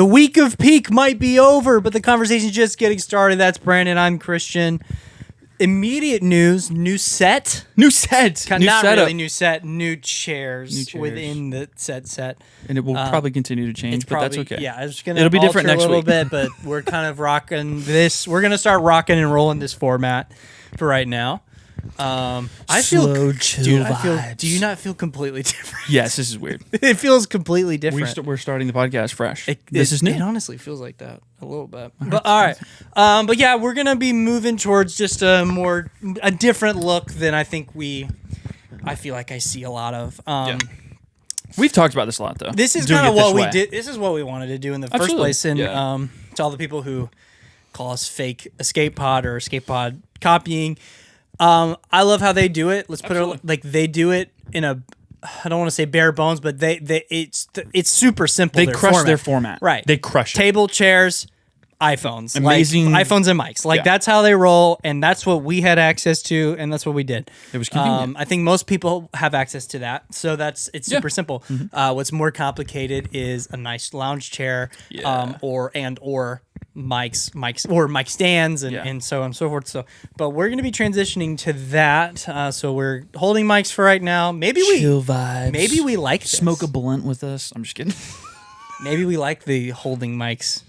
The week of peak might be over, but the conversation's just getting started. That's Brandon. I'm Christian. Immediate news, new set. New set. Not new setup. really new set, new chairs within the set. And it will probably continue to change, but that's okay. Yeah, it's going to It'll be different next a little week. bit, but we're kind of rocking this. We're going to start rocking and rolling this format for right now. I feel, chill dude, vibes. do you not feel completely different? Yes, this is weird. It feels completely different. We're starting the podcast fresh. This is new. It honestly feels like that a little bit. But all right. But yeah, we're gonna be moving towards just a different look than I think I feel like I see a lot of. We've talked about this a lot though. This is kind of what we did. This is what we wanted to do in the first place. And to all the people who call us fake escape pod or escape pod copying. I love how they do it. Let's put it like they do it in a. I don't want to say bare bones, but it's super simple. They crush their format. Right. They crush it. Table, chairs, iPhones. Amazing. Like, iPhones and mics. Like that's how they roll, and that's what we had access to, and that's what we did. It was convenient. I think most people have access to that, so it's super simple. Mm-hmm. What's more complicated is a nice lounge chair, or mics or mic stands and so on and so forth. So, but we're going to be transitioning to that. So we're holding mics for right now. Chill vibes. Maybe we like this. Smoke a blunt with us. I'm just kidding. Maybe we like the holding mics.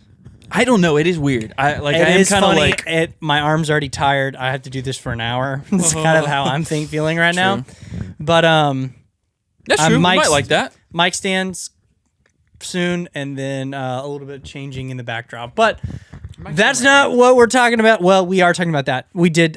I don't know. It is weird. I am kind of like my arm's already tired. I have to do this for an hour. It's kind of how I'm feeling right now. But that's true. We might like that. Mic stands soon, and then a little bit of changing in the backdrop. But that's not what we're talking about. Well, we are talking about that.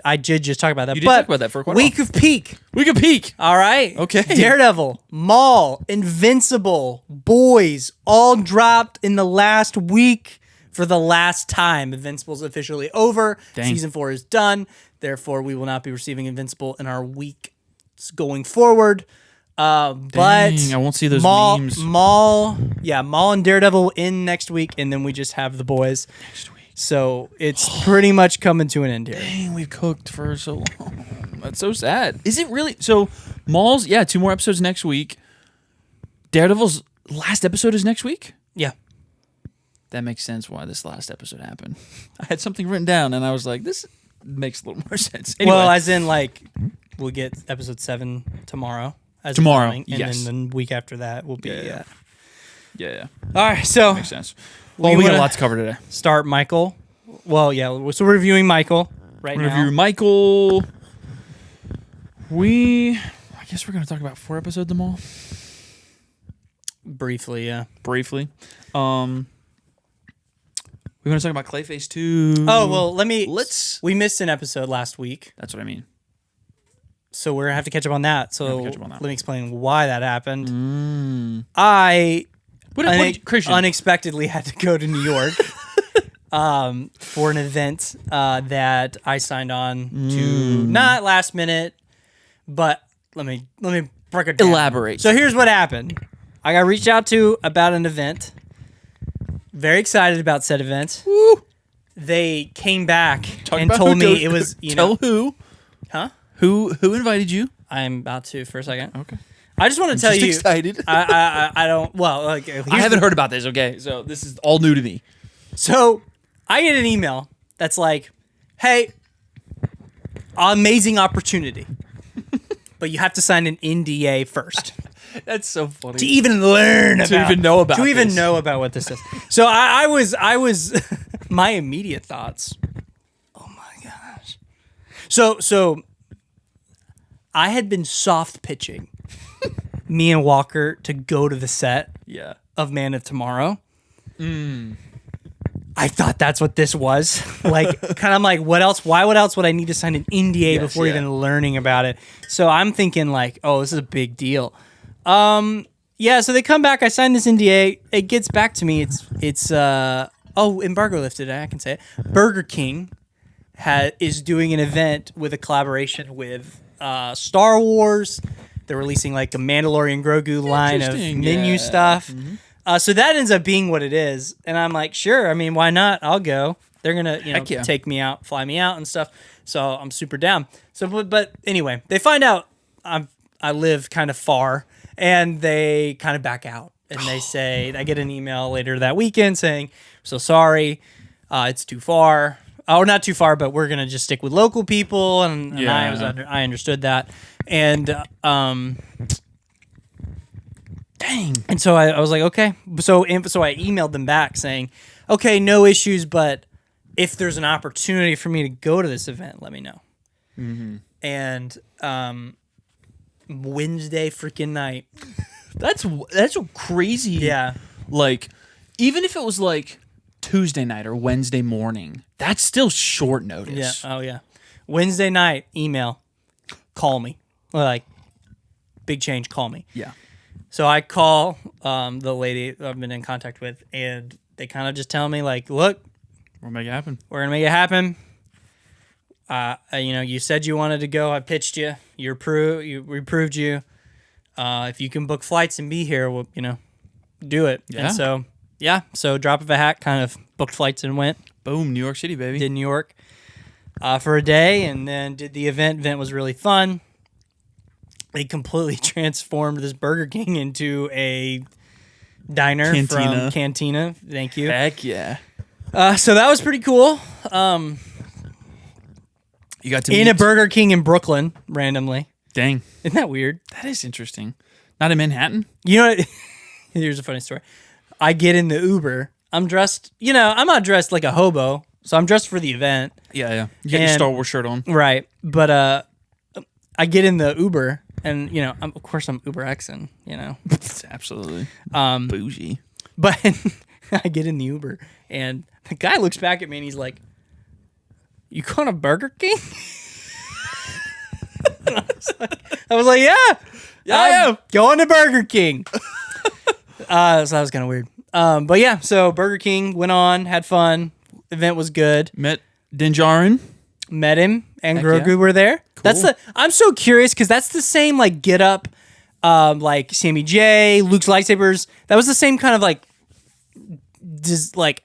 I did just talk about that. You did talk about that for quite a while. Week of peak. Week of peak. All right. Okay. Daredevil, Maul, Invincible, Boys, all dropped in the last week for the last time. Invincible's officially over. Dang. Season 4 is done. Therefore, we will not be receiving Invincible in our weeks going forward. But I won't see those memes. Maul and Daredevil in next week, and then we just have the Boys Next week. So it's pretty much coming to an end here. Dang, we've cooked for so long. That's so sad. Is it really? So Maul's 2 more episodes next week. Daredevil's last episode is next week? Yeah. That makes sense why this last episode happened. I had something written down, and I was like, this makes a little more sense. Anyway. Well, as in, like, we'll get episode 7 tomorrow. Tomorrow, and then the week after that will be... Yeah. All right, so... Makes sense. Well, we got a lot to cover today. Start Michael. Well, yeah, so we're reviewing Michael right now. Review Michael. I guess we're going to talk about 4 episodes of Maul. Briefly, yeah. We're going to talk about Clayface 2. Oh, well, we missed an episode last week. That's what I mean. So we're going to have to catch up on that. So let me explain why that happened. I unexpectedly had to go to New York for an event that I signed on to, not last minute, but let me break it down. Elaborate. So here's what happened. I got reached out to about an event. Very excited about said event. Woo. They came back and told me it was, Tell who? Huh? Who invited you? I'm about to for a second. Okay. I just want to tell you. Excited. I don't. Well, like I haven't heard about this. Okay, so this is all new to me. So I get an email that's like, "Hey, amazing opportunity, but you have to sign an NDA first." That's so funny. To even learn about, to even know about to this. even know about what this is. So I was my immediate thoughts. Oh my gosh. So I had been soft pitching me and Walker to go to the set of Man of Tomorrow. I thought that's what this was. Like, kind of like, what else? Why else would I need to sign an NDA before even learning about it? So I'm thinking like, oh, this is a big deal. So they come back. I signed this NDA. It gets back to me. It's embargo lifted. I can say it. Burger King is doing an event with a collaboration with Star Wars. They're releasing like a Mandalorian Grogu line of menu stuff. Mm-hmm. So that ends up being what it is. And I'm like, sure. I mean, why not? I'll go. They're going to take me out, fly me out and stuff. So I'm super down. So, but anyway, they find out I live kind of far and they kind of back out and they say I get an email later that weekend saying, "So sorry, it's too far." Or not too far, but we're gonna just stick with local people, and I understood that, and dang, and so I was like, okay, so I emailed them back saying, okay, no issues, but if there's an opportunity for me to go to this event, let me know. Mm-hmm. And Wednesday freaking night, that's a crazy. Yeah, like even if it was like Tuesday night or Wednesday morning, that's still short notice. Yeah. Oh yeah. Wednesday night, email, call me. Like, big change, call me. Yeah. So I call the lady I've been in contact with, and they kind of just tell me like, look, we'll make it happen. We're gonna make it happen. You said you wanted to go. I pitched you. We approved you. If you can book flights and be here, we'll, do it. Yeah. And so. Yeah, so drop of a hat, kind of booked flights and went. Boom, New York City, baby. Did New York for a day, and then did the event. Event was really fun. They completely transformed this Burger King into a diner from Cantina. Thank you. Heck yeah. So that was pretty cool. You got to in a Burger King in Brooklyn randomly. Dang. Isn't that weird? That is interesting. Not in Manhattan? You know what? Here's a funny story. I get in the Uber. I'm dressed, I'm not dressed like a hobo, so I'm dressed for the event. Yeah. You got your Star Wars shirt on. Right. But I get in the Uber, and, of course I'm Uber Xing, Absolutely. Bougie. But I get in the Uber, and the guy looks back at me, and he's like, you going to Burger King? I was like, yeah, I am going to Burger King. So that was kind of weird. But yeah, so Burger King went on, had fun. Event was good. Met Din Djarin. Met him, and Heck Grogu yeah. were there. Cool. I'm so curious because that's the same like get up, like Sammy J, Luke's lightsabers. That was the same kind of like, just like,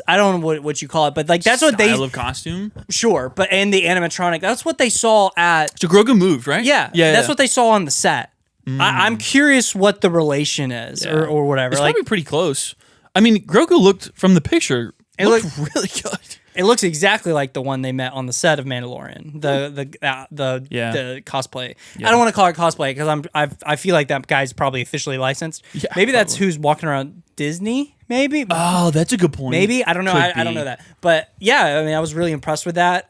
I don't know what you call it, but like that's what they style of costume. Sure, but and the animatronic. That's what they saw at. So Grogu moved, right? Yeah, that's what they saw on the set. I'm curious what the relation is, or whatever. It's probably pretty close. I mean, Grogu looked from the picture. It looked really good. It looks exactly like the one they met on the set of Mandalorian. The cosplay. Yeah. I don't want to call it cosplay because I feel like that guy's probably officially licensed. Yeah, maybe that's who's walking around Disney. Maybe. Oh, that's a good point. Maybe I don't know. I don't know that, but yeah, I mean, I was really impressed with that.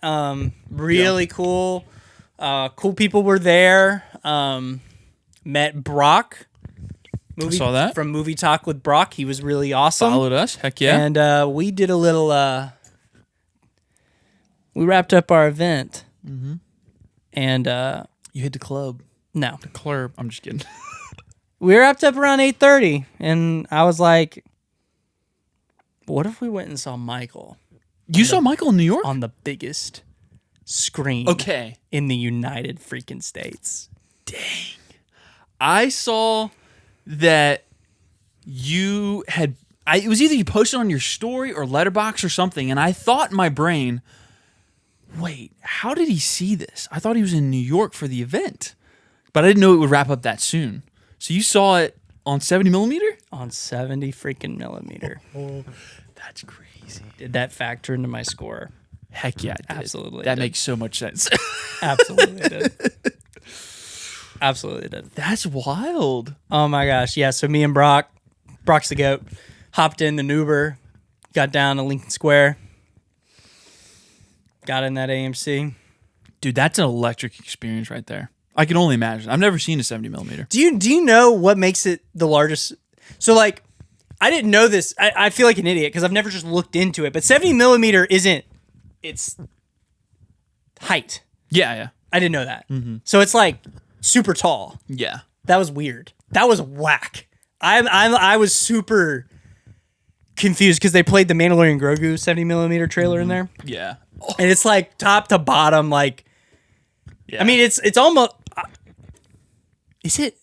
Really cool. Cool people were there. Met Brock. I saw that from Movie Talk with Brock. He was really awesome. Followed us. Heck yeah. And we did a little. We wrapped up our event. Mm-hmm. And you hit the club. No, the club. I'm just kidding. We wrapped up around 8:30, and I was like, "What if we went and saw Michael?" You saw Michael in New York on the biggest screen. Okay. In the United freaking States. Dang. I saw that you had. It was either you posted on your story or Letterboxd or something, and I thought in my brain, wait, how did he see this? I thought he was in New York for the event, but I didn't know it would wrap up that soon. So you saw it on 70 millimeter? On 70 freaking millimeter. Oh, that's crazy. Did that factor into my score? Heck yeah, it did. Absolutely. That makes so much sense. Absolutely did. Absolutely did. That's wild. Oh my gosh. Yeah, so me and Brock's the GOAT, hopped in the Uber, got down to Lincoln Square, got in that AMC. Dude, that's an electric experience right there. I can only imagine. I've never seen a 70 millimeter. Do you know what makes it the largest? So like, I didn't know this. I feel like an idiot because I've never just looked into it. But 70 millimeter isn't its height. Yeah. I didn't know that. Mm-hmm. So it's like super tall. Yeah. That was weird. That was whack. I was super confused because they played the Mandalorian Grogu 70 millimeter trailer in there. Yeah. Oh. And it's like top to bottom, like. Yeah. I mean, it's almost. Is it?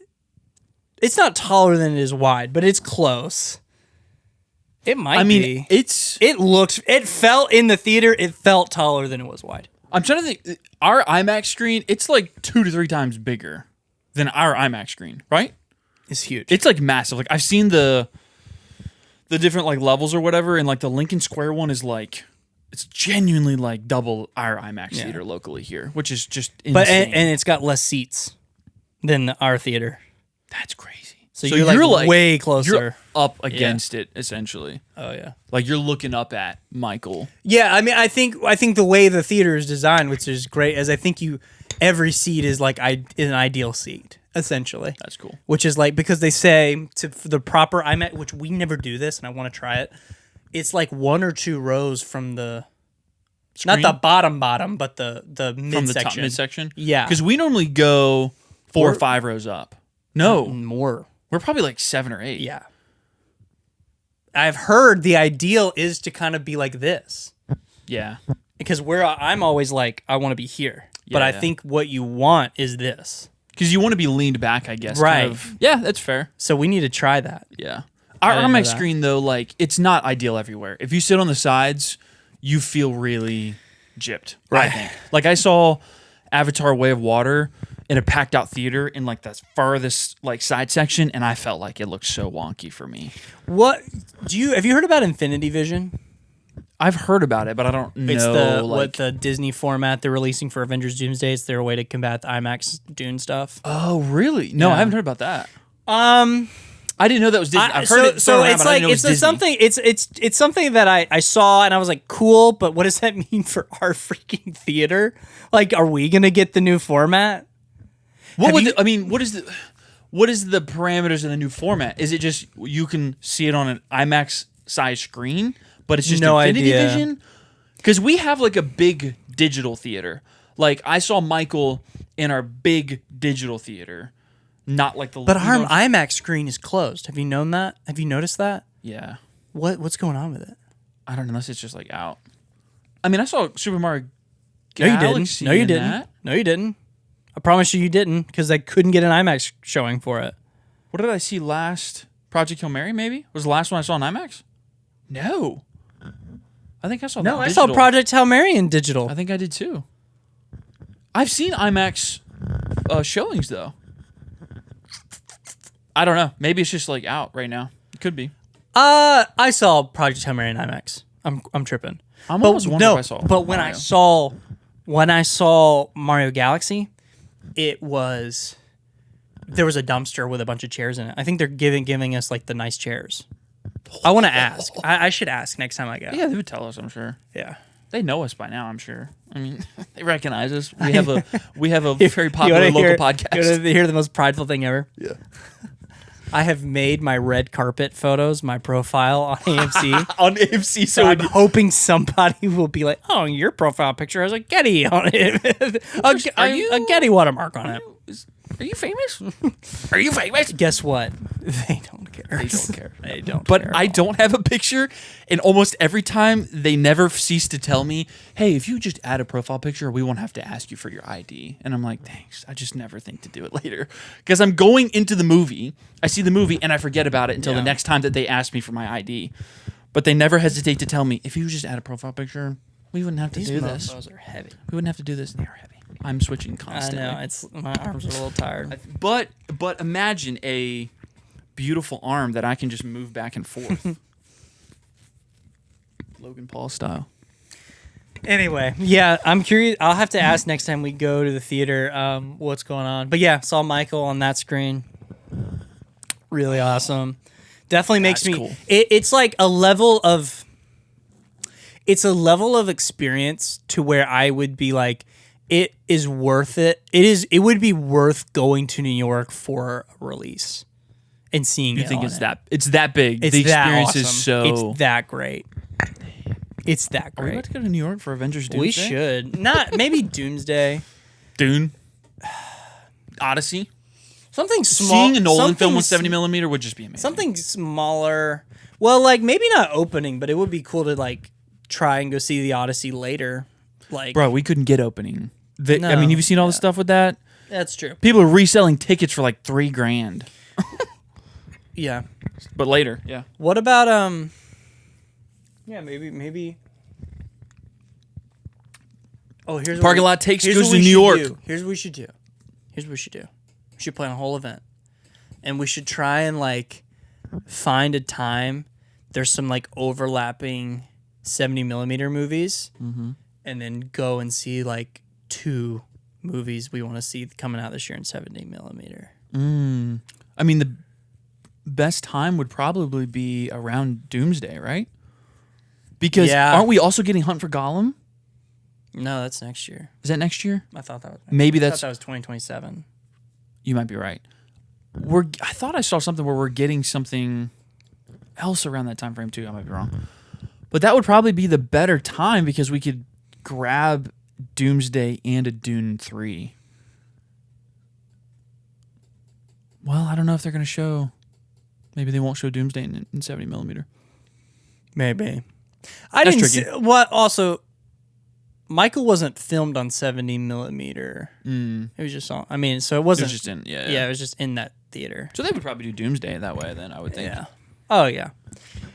It's not taller than it is wide, but it's close. It might be. It felt in the theater, it felt taller than it was wide. I'm trying to think. Our IMAX screen, it's like 2 to 3 times bigger than our IMAX screen, right? is huge. It's like massive. Like I've seen the different like levels or whatever, and like the Lincoln Square one is like it's genuinely like double our IMAX theater locally here, which is just insane. But and it's got less seats than our theater. That's crazy. So you're like way closer. You're up against it essentially. Oh yeah. Like you're looking up at Michael. Yeah, I mean, I think the way the theater is designed, which is great, is I think every seat is like an ideal seat, essentially. That's cool. Which is like, because they say for the proper IMAX, which we never do this, and I want to try it. It's like 1 or 2 rows from the screen? Not the bottom, but the midsection. From the top midsection. Yeah, because we normally go 4 or 5 rows up. No, more. We're probably like 7 or 8. Yeah. I've heard the ideal is to kind of be like this. Yeah. Because I'm always like, I want to be here. Yeah, but I think what you want is this. Because you want to be leaned back, I guess. Right. Kind of. Yeah, that's fair. So we need to try that. Yeah. Our IMAX screen, though, like, it's not ideal everywhere. If you sit on the sides, you feel really gypped, right. I think. Like, I saw Avatar Way of Water in a packed out theater in like the farthest like side section, and I felt like it looked so wonky for me. Have you heard about Infinity Vision? I've heard about it, but I don't know. It's what the Disney format they're releasing for Avengers Doomsday. It's their way to combat the IMAX Dune stuff. Oh, really? No, yeah. I haven't heard about that. I didn't know that was Disney. I've heard it. So around, it's like it's something that I saw and I was like, cool, but what does that mean for our freaking theater? Like, are we gonna get the new format? What is the parameters of the new format? Is it just you can see it on an IMAX size screen, but it's just Infinity Vision? Because we have like a big digital theater. Like I saw Michael in our big digital theater, not like the. But our IMAX screen is closed. Have you known that? Have you noticed that? Yeah. What's going on with it? I don't know, unless it's just like out. I mean, I saw Super Mario Galaxy. No, you didn't. No, you didn't. I promise you didn't, because they couldn't get an IMAX showing for it. What did I see last? Project Hail Mary, maybe? Was the last one I saw in IMAX? No. I think I saw I saw Project Hail Mary in digital. I think I did too. I've seen IMAX showings, though. I don't know. Maybe it's just like out right now. It could be. I saw Project Hail Mary in IMAX. I'm tripping. I'm almost wondering if I saw. But when I saw Mario Galaxy, there was a dumpster with a bunch of chairs in it. I think they're giving us like the nice chairs. I want to ask. I should ask next time I go. Yeah, they would tell us, I'm sure. Yeah. They know us by now, I'm sure. I mean, they recognize us. We have a very popular local podcast. You want to hear the most prideful thing ever? Yeah. I have made my red carpet photos my profile on AMC. On AMC, so I'm hoping somebody will be like, "Oh, your profile picture has a Getty on it, a Getty watermark on it." Are you famous? Are you famous? Guess what? They don't care. They don't care. They don't. But care I don't have a picture, and almost every time they never cease to tell me, "Hey, if you just add a profile picture, we won't have to ask you for your ID." And I'm like, "Thanks." I just never think to do it later because I'm going into the movie. I see the movie and I forget about it until the next time that they ask me for my ID. But they never hesitate to tell me, "If you just add a profile picture, we wouldn't have to do this." These are heavy. We wouldn't have to do this. They are heavy. I'm switching constantly. I know. My arms are a little tired. But imagine a beautiful arm that I can just move back and forth. Logan Paul style. Anyway, yeah, I'm curious. I'll have to ask next time we go to the theater what's going on. But yeah, saw Michael on that screen. Really awesome. Definitely makes me cool. It's like a level of experience to where I would be like, it is worth it. It would be worth going to New York for a release and seeing it. You think it's that big? It's the that experience awesome. Is so it's that great. It's that great. Are we about to go to New York for Avengers Doomsday? We should. Not maybe Doomsday. Dune. Odyssey. Something small. Seeing a Nolan film on 70mm would just be amazing. Something smaller. Well, like maybe not opening, but it would be cool to like try and go see the Odyssey later. Like, bro, we couldn't get opening. I mean, have you seen all the stuff with that? That's true. People are reselling tickets for like $3,000. Yeah. But later, yeah. What about yeah, maybe. Oh, here's Parking lot takes goes to New York. Here's what we should do. We should plan a whole event. and we should try and like find a time. There's some like overlapping 70 millimeter movies, and then go and see like 2 movies we want to see coming out this year in 70 millimeter. I mean, the best time would probably be around Doomsday, right? Because aren't we also getting Hunt for Gollum? No, that's next year. Is that next year? I thought that was maybe that was 2027. You might be right. I thought I saw something where we're getting something else around that time frame too. I might be wrong. But that would probably be the better time because we could grab Doomsday and a Dune 3. Well, I don't know if they're going to show. Maybe they won't show Doomsday in 70 millimeter. Maybe. That's tricky. What also, Michael wasn't filmed on 70 millimeter. It was just on. I mean, so it wasn't. It was just in. Yeah, it was just in that theater. So they would probably do Doomsday that way. Then I would think. Yeah. Oh yeah.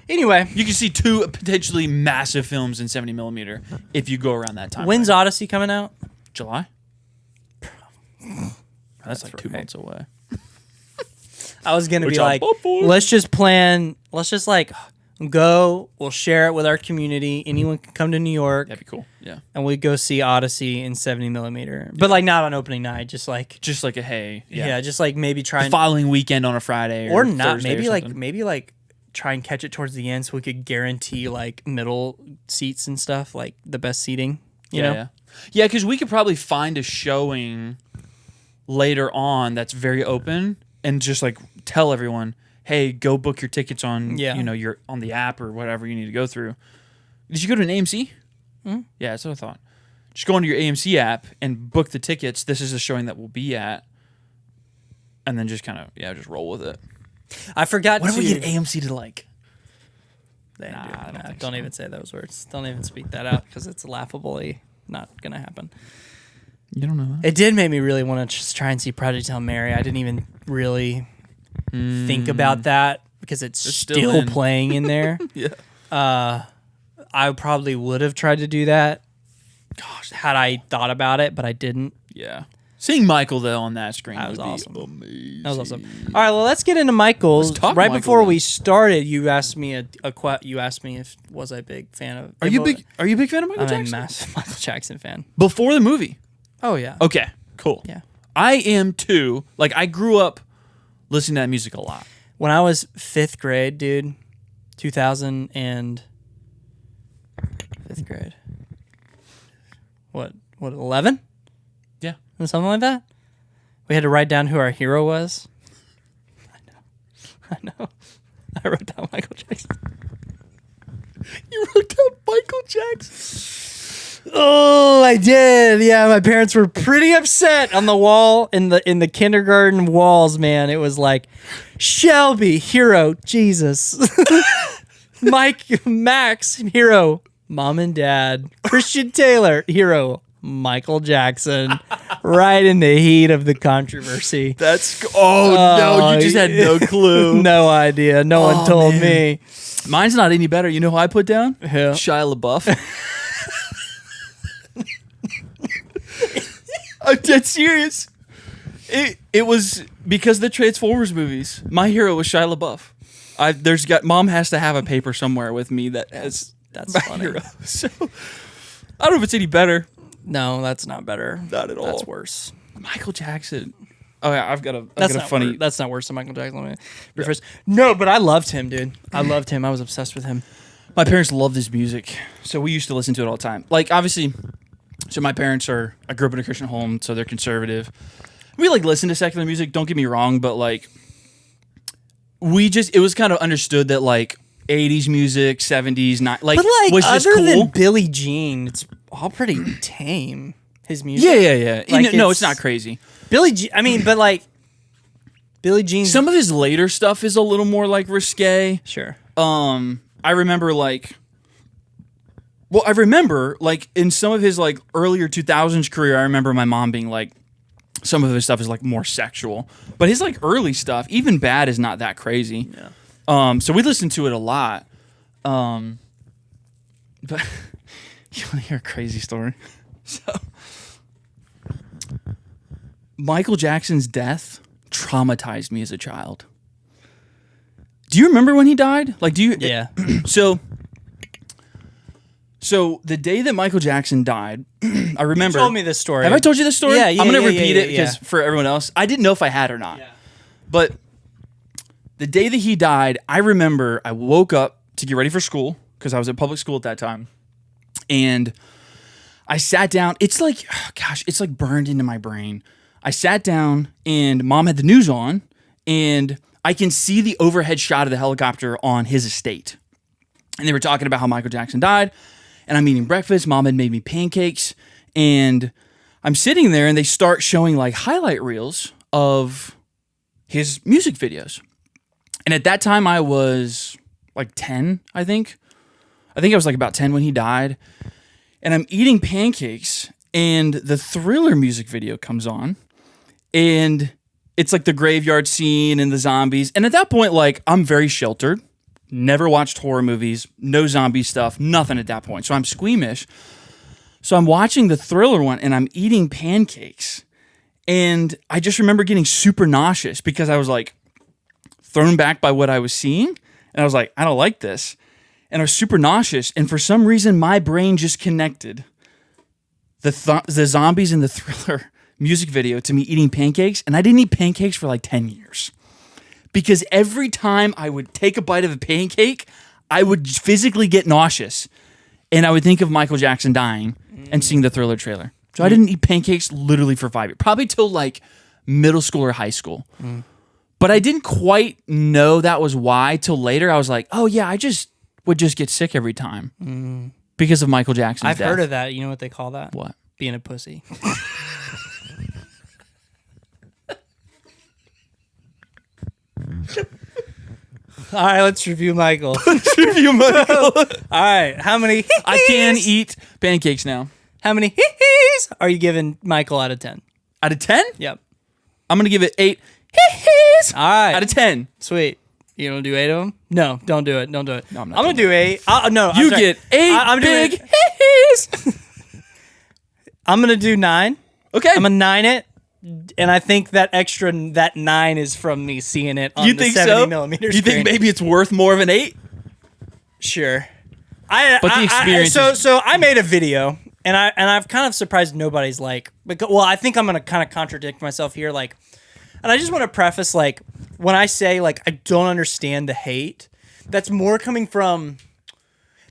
Anyway, you can see 2 potentially massive films in 70 millimeter if you go around that time. When's Odyssey coming out? July. That's like 2 months away. I was gonna be like, let's just like go. We'll share it with our community. Anyone can come to New York. That'd be cool. Yeah. And we go see Odyssey in 70 millimeter, but like not on opening night. Just like a hey. Yeah. Just like maybe try the following weekend on a Friday or not. Thursday Maybe like try and catch it towards the end so we could guarantee like middle seats and stuff, like the best seating. You know? Yeah. Because we could probably find a showing later on that's very open and just like tell everyone, hey, go book your tickets on you're on the app or whatever you need to go through. Did you go to an AMC? Mm-hmm. Yeah, that's what I thought. Just go onto your AMC app and book the tickets. This is the showing that we'll be at, and then just kind of just roll with it. I forgot. What if we get AMC to like? Don't even say those words. Don't even speak that out because it's laughably not gonna happen. You don't know. It did make me really want to just try and see Project Hail Mary. I didn't even really think about that because it's still playing in there. I probably would have tried to do that. Gosh, had I thought about it, but I didn't. Yeah. Seeing Michael though on that screen was awesome. Amazing. That was awesome. All right, well, let's get into Michael's. Right before we started, you asked me you asked me if was I a big fan of. Are you a big fan of Michael Jackson? I'm a massive Michael Jackson fan. Before the movie. Oh yeah. Okay. Cool. Yeah. I am too. Like I grew up listening to that music a lot. When I was 5th grade, dude, 2000 and 5th grade. What 11? Yeah. Something like that? We had to write down who our hero was. I know. I wrote down Michael Jackson. You wrote down Michael Jackson? Oh, I did. Yeah, my parents were pretty upset on the wall in the kindergarten walls, man. It was like Shelby, hero, Jesus. Max, hero, mom and dad. Christian Taylor, hero, Michael Jackson. Right in the heat of the controversy. No, you just had no clue. No idea. No one told me. Mine's not any better. You know who I put down? Who? Shia LaBeouf. I'm dead serious. It was because of the Transformers movies. My hero was Shia LaBeouf. Mom has to have a paper somewhere with me that's my funny. hero. So I don't know if it's any better. No, that's not better. Not at all. That's worse. Michael Jackson. Oh yeah, I've got a funny. That's not worse than Michael Jackson. Let me rephrase. No, but I loved him, dude. I loved him. I was obsessed with him. My parents loved his music, so we used to listen to it all the time. Like obviously, so my parents I grew up in a Christian home, so they're conservative. We like listen to secular music. Don't get me wrong, but like it was kind of understood that like 80s music, 70s, not like, but like was just other cool. than Billie Jean, it's all pretty tame. His music. Yeah. Like no, it's not crazy. Billie Jean. I mean, but like Billie Jean. Some of his later stuff is a little more like risque. Sure. I remember in some of his like earlier 2000s career, I remember my mom being like, some of his stuff is like more sexual, but his like early stuff, even bad, is not that crazy. Yeah. So we listened to it a lot. But you want to hear a crazy story? So Michael Jackson's death traumatized me as a child. Do you remember when he died? Like, do you? Yeah. So the day that Michael Jackson died, I remember. You told me this story. Have I told you this story? Yeah, I'm going to repeat it yeah. because for everyone else, I didn't know if I had or not. Yeah. But the day that he died, I remember I woke up to get ready for school because I was at public school at that time. And I sat down. It's like, oh gosh, it's like burned into my brain. I sat down and Mom had the news on and I can see the overhead shot of the helicopter on his estate. And they were talking about how Michael Jackson died. And I'm eating breakfast. Mom had made me pancakes. And I'm sitting there and they start showing like highlight reels of his music videos. And at that time I was like 10, I think. I think I was like about 10 when he died. And I'm eating pancakes and the Thriller music video comes on. And it's like the graveyard scene and the zombies. And at that point, like, I'm very sheltered. Never watched horror movies. No zombie stuff. Nothing at that point. So I'm squeamish. So I'm watching the Thriller one and I'm eating pancakes. And I just remember getting super nauseous because I was like thrown back by what I was seeing. And I was like, I don't like this. And I was super nauseous. And for some reason, my brain just connected the zombies in the Thriller music video to me eating pancakes. And I didn't eat pancakes for like 10 years. Because every time I would take a bite of a pancake, I would physically get nauseous. And I would think of Michael Jackson dying and seeing the Thriller trailer. So I didn't eat pancakes literally for 5 years. Probably till like middle school or high school. But I didn't quite know that was why till later. I was like, oh yeah, I just would just get sick every time. Because of Michael Jackson's death. I've heard of that. You know what they call that? What? Being a pussy. All right, let's review Michael. All right, how many I can eat pancakes now. How many hee-hees are you giving Michael out of 10? Out of 10? Yep. I'm going to give it 8 hee-hees All right. out of 10. Sweet. You gonna do 8 of them? No, don't do it. Don't do it. No, I'm I'm gonna do 8. No, You get 8 I'm big doing- hee-hees. I'm gonna do 9. Okay. I'm gonna 9 it. And I think that 9 is from me seeing it on You the think 70 so? millimeter You screen. think maybe it's worth more of an 8? Sure. But the experience So I made a video, and I've kind of surprised nobody's like. Well, I think I'm gonna kind of contradict myself here, like. And I just want to preface, like, when I say like I don't understand the hate, that is more coming from.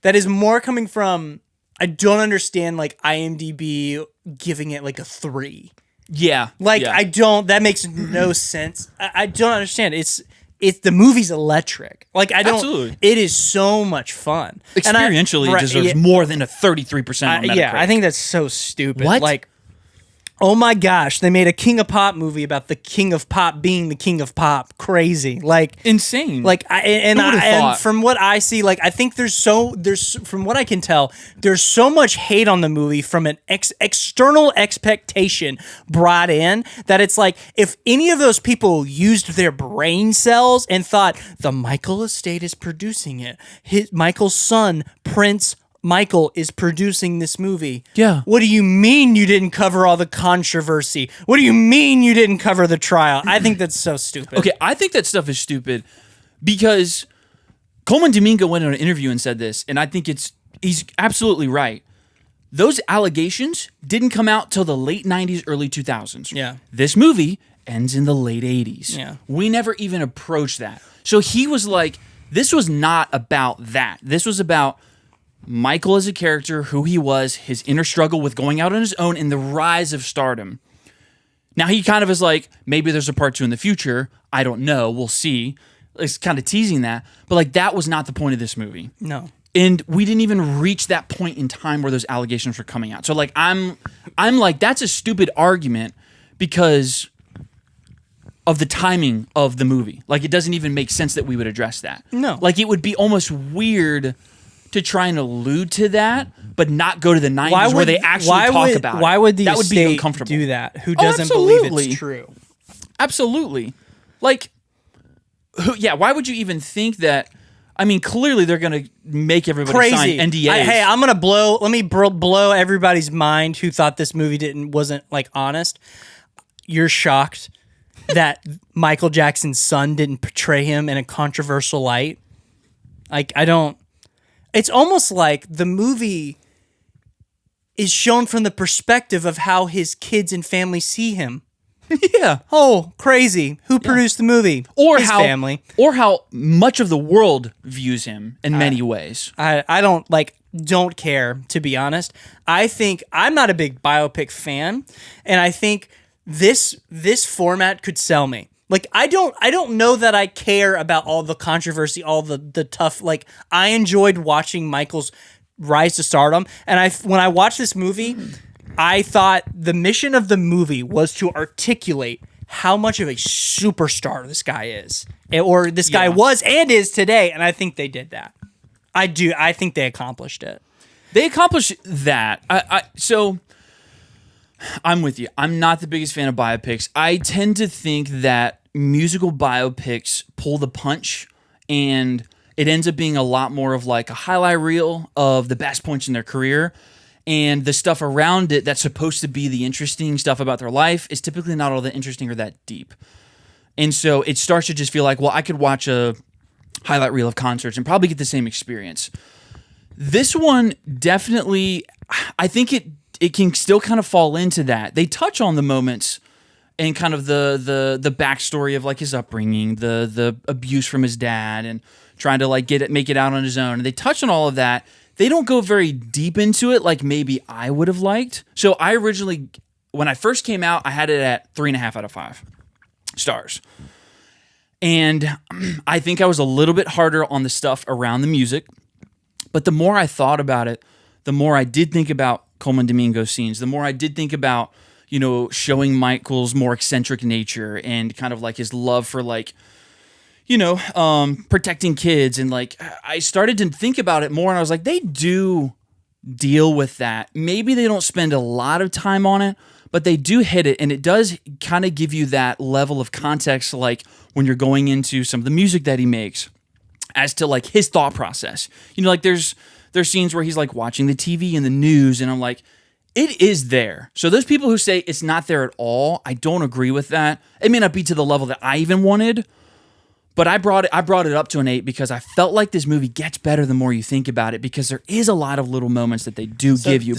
I don't understand like IMDb giving it like a 3. Yeah. Like yeah. I don't. That makes no sense. I don't understand. It's the movie's electric. Like I don't. Absolutely. It is so much fun. Experientially, it deserves more than a 33% on Metacritic. Yeah, I think that's so stupid. What? Like, oh my gosh, they made a King of Pop movie about the King of Pop being the King of Pop. Crazy. Like insane. Like Who would've and thought? from what I see, like I think there's from what I can tell, there's so much hate on the movie from an external expectation brought in that it's like if any of those people used their brain cells and thought the Michael estate is producing it, Michael's son Prince Michael is producing this movie. Yeah. What do you mean you didn't cover all the controversy? What do you mean you didn't cover the trial? I think that's so stupid. Okay, I think that stuff is stupid because Coleman Domingo went on an interview and said this, and I think he's absolutely right. Those allegations didn't come out till the late 90s, early 2000s. Yeah. This movie ends in the late 80s. Yeah. We never even approached that. So he was like, this was not about that. This was about Michael as a character, who he was, his inner struggle with going out on his own, and the rise of stardom. Now, he kind of is like, maybe there's a part 2 in the future. I don't know. We'll see. It's kind of teasing that. But, like, that was not the point of this movie. No. And we didn't even reach that point in time where those allegations were coming out. So, like, I'm like, that's a stupid argument because of the timing of the movie. Like, it doesn't even make sense that we would address that. No. Like, it would be almost weird to try and allude to that, but not go to the 90s where they actually talk about it. Why would the that would be estate uncomfortable. do that? Who doesn't believe it's true? Absolutely. Like, why would you even think that? I mean, clearly they're going to make everybody sign NDAs. I'm going to let me blow everybody's mind who thought this movie wasn't like honest. You're shocked. that Michael Jackson's son didn't portray him in a controversial light. Like, I don't... It's almost like the movie is shown from the perspective of how his kids and family see him. Yeah. Oh, crazy. Who produced the movie? Or his family. Or how much of the world views him in many ways. I don't care, to be honest. I think I'm not a big biopic fan, and I think this format could sell me. Like, I don't know that I care about all the controversy, all the tough, like, I enjoyed watching Michael's rise to stardom, and when I watched this movie, I thought the mission of the movie was to articulate how much of a superstar this guy is, or this guy was and is today, and I think they did that. I think they accomplished it. They accomplished that. So I'm with you. I'm not the biggest fan of biopics. I tend to think that musical biopics pull the punch, and it ends up being a lot more of like a highlight reel of the best points in their career. And the stuff around it that's supposed to be the interesting stuff about their life is typically not all that interesting or that deep. And so it starts to just feel like, well, I could watch a highlight reel of concerts and probably get the same experience. This one definitely, I think it can still kind of fall into that. They touch on the moments and kind of the backstory of like his upbringing, the abuse from his dad, and trying to like make it out on his own. And they touch on all of that. They don't go very deep into it like maybe I would have liked. So I originally, when I first came out, I had it at 3.5 out of 5 stars. And I think I was a little bit harder on the stuff around the music. But the more I thought about it, the more I did think about Coleman Domingo's scenes, the more I did think about, showing Michael's more eccentric nature and kind of like his love for like, protecting kids. And like, I started to think about it more, and I was like, they do deal with that. Maybe they don't spend a lot of time on it, but they do hit it. And it does kind of give you that level of context, like when you're going into some of the music that he makes as to like his thought process. Like there's scenes where he's like watching the TV and the news, and I'm like, it is there. So those people who say it's not there at all, I don't agree with that. It may not be to the level that I even wanted, but I brought it up to an 8 because I felt like this movie gets better the more you think about it, because there is a lot of little moments that they do give you.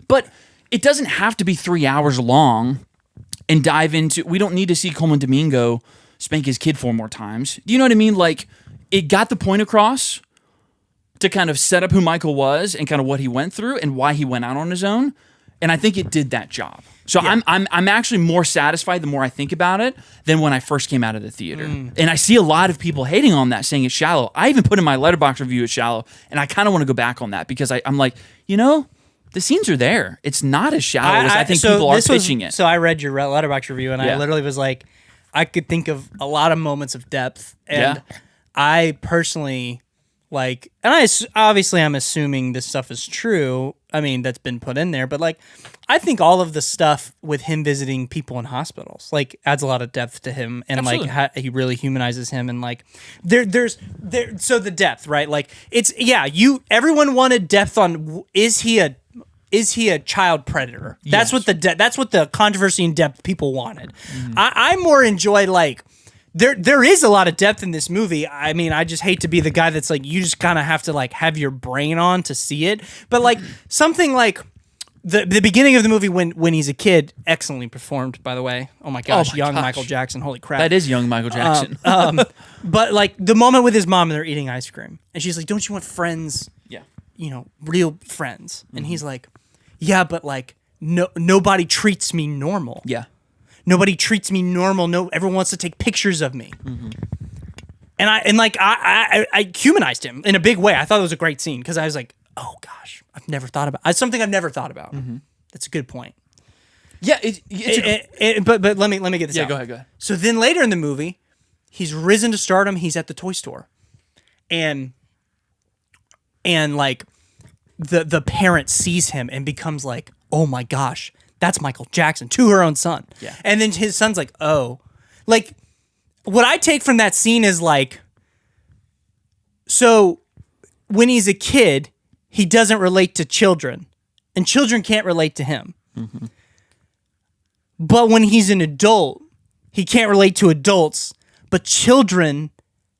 But it doesn't have to be 3 hours long and dive into... We don't need to see Coleman Domingo spank his kid 4 more times. Do you know what I mean? Like, it got the point across to kind of set up who Michael was and kind of what he went through and why he went out on his own. And I think it did that job. So yeah. I'm actually more satisfied the more I think about it than when I first came out of the theater. And I see a lot of people hating on that, saying it's shallow. I even put in my Letterboxd review it's shallow, and I kind of want to go back on that because I'm like, the scenes are there. It's not as shallow as I think people are pitching it. So I read your Letterboxd review, and I literally was like, I could think of a lot of moments of depth, and I personally like, and I'm assuming this stuff is true. I mean, that's been put in there, but like, I think all of the stuff with him visiting people in hospitals like adds a lot of depth to him, and Absolutely. Like he really humanizes him, and like so the depth, right? Like it's everyone wanted depth on is he a child predator? That's what that's what the controversy and depth people wanted. I more enjoy like. There is a lot of depth in this movie. I mean, I just hate to be the guy that's like, you just kind of have to like have your brain on to see it. But like something like the beginning of the movie when he's a kid, excellently performed, by the way. Oh my gosh, Michael Jackson. Holy crap. That is young Michael Jackson. But like the moment with his mom and they're eating ice cream and she's like, don't you want friends? Yeah. Real friends. And he's like, yeah, but like nobody treats me normal. Yeah. Nobody treats me normal. No, everyone wants to take pictures of me. And I humanized him in a big way. I thought it was a great scene because I was like, oh gosh, I've never thought about. It's something I've never thought about. That's a good point. Yeah, but let me get this out. Go ahead. So then later in the movie, he's risen to stardom. He's at the toy store, and like the parent sees him and becomes like, oh my gosh. That's Michael Jackson to her own son. Yeah. And then his son's like, oh. Like, what I take from that scene is like, so when he's a kid, he doesn't relate to children, and children can't relate to him. But when he's an adult, he can't relate to adults, but children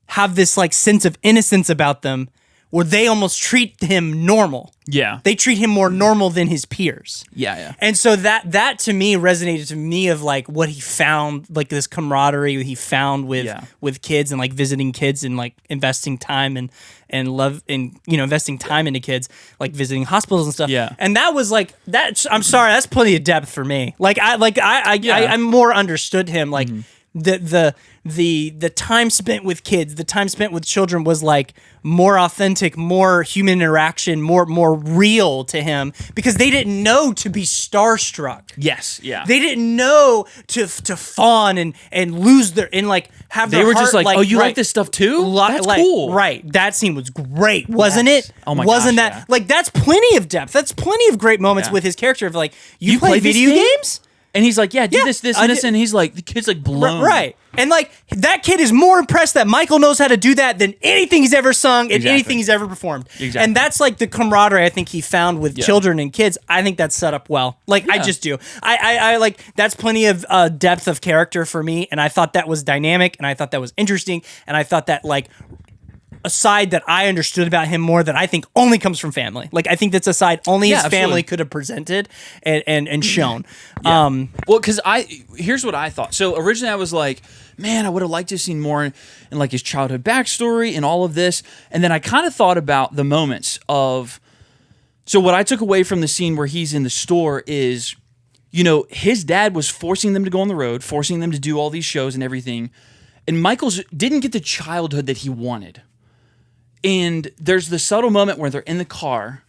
have this like sense of innocence about them where they almost treat him normal. Yeah. They treat him more normal than his peers. Yeah. And so that to me resonated to me of like what he found, like this camaraderie he found with kids and like visiting kids and like investing time and love and, you know, investing time into kids, like visiting hospitals and stuff. Yeah. And that was like that. I'm sorry, that's plenty of depth for me. I more understood him. Like the time spent with kids, the time spent with children was like more authentic, more human interaction, more real to him because they didn't know to be starstruck. Yes, yeah. They didn't know to fawn and lose their and like have their They were heart, just like, oh, you like this stuff too? That's cool. Right. That scene was great, wasn't it? Oh my Wasn't gosh, that like that's plenty of depth. That's plenty of great moments with his character of like, you play video games? And he's like, yeah, do this, and this, and he's like, the kid's like blown. Right. And like, that kid is more impressed that Michael knows how to do that than anything he's ever sung and anything he's ever performed. Exactly. And that's like the camaraderie I think he found with children and kids. I think that's set up well. Like, I just do. I like, that's plenty of depth of character for me. And I thought that was dynamic and I thought that was interesting. And I thought that like, a side that I understood about him more that I think only comes from family. Like, I think that's a side only his family could have presented and shown. Yeah. Well, because here's what I thought. So originally I was like, man, I would have liked to have seen more in like his childhood backstory and all of this. And then I kind of thought about the moments of, so what I took away from the scene where he's in the store is, you know, his dad was forcing them to go on the road, forcing them to do all these shows and everything. And Michael's didn't get the childhood that he wanted. And there's the subtle moment where they're in the car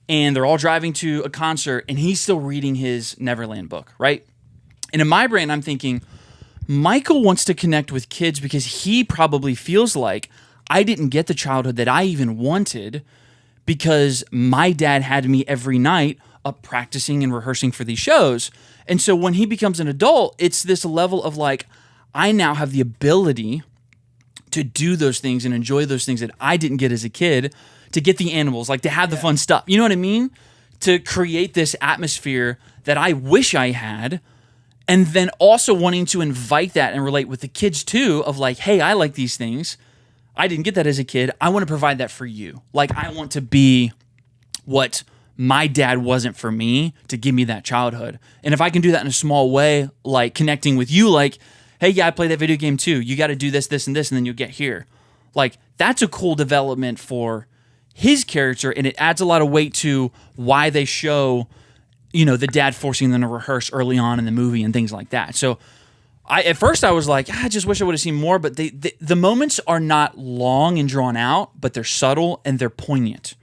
and they're all driving to a concert and he's still reading his Neverland book, right? And in my brain, I'm thinking, Michael wants to connect with kids because he probably feels like I didn't get the childhood that I even wanted because my dad had me every night up practicing and rehearsing for these shows. And so when he becomes an adult, it's this level of like, I now have the ability to do those things and enjoy those things that I didn't get as a kid, to get the animals, like to have the fun stuff. You know what I mean? To create this atmosphere that I wish I had, and then also wanting to invite that and relate with the kids too, of like, hey, I like these things. I didn't get that as a kid. I want to provide that for you. Like, I want to be what my dad wasn't for me to give me that childhood. And if I can do that in a small way, like connecting with you, like, hey, yeah, I play that video game too. You got to do this, this, and this, and then you'll get here. Like, that's a cool development for his character, and it adds a lot of weight to why they show, you know, the dad forcing them to rehearse early on in the movie and things like that. So, at first I was like, I just wish I would have seen more, but the moments are not long and drawn out, but they're subtle and they're poignant.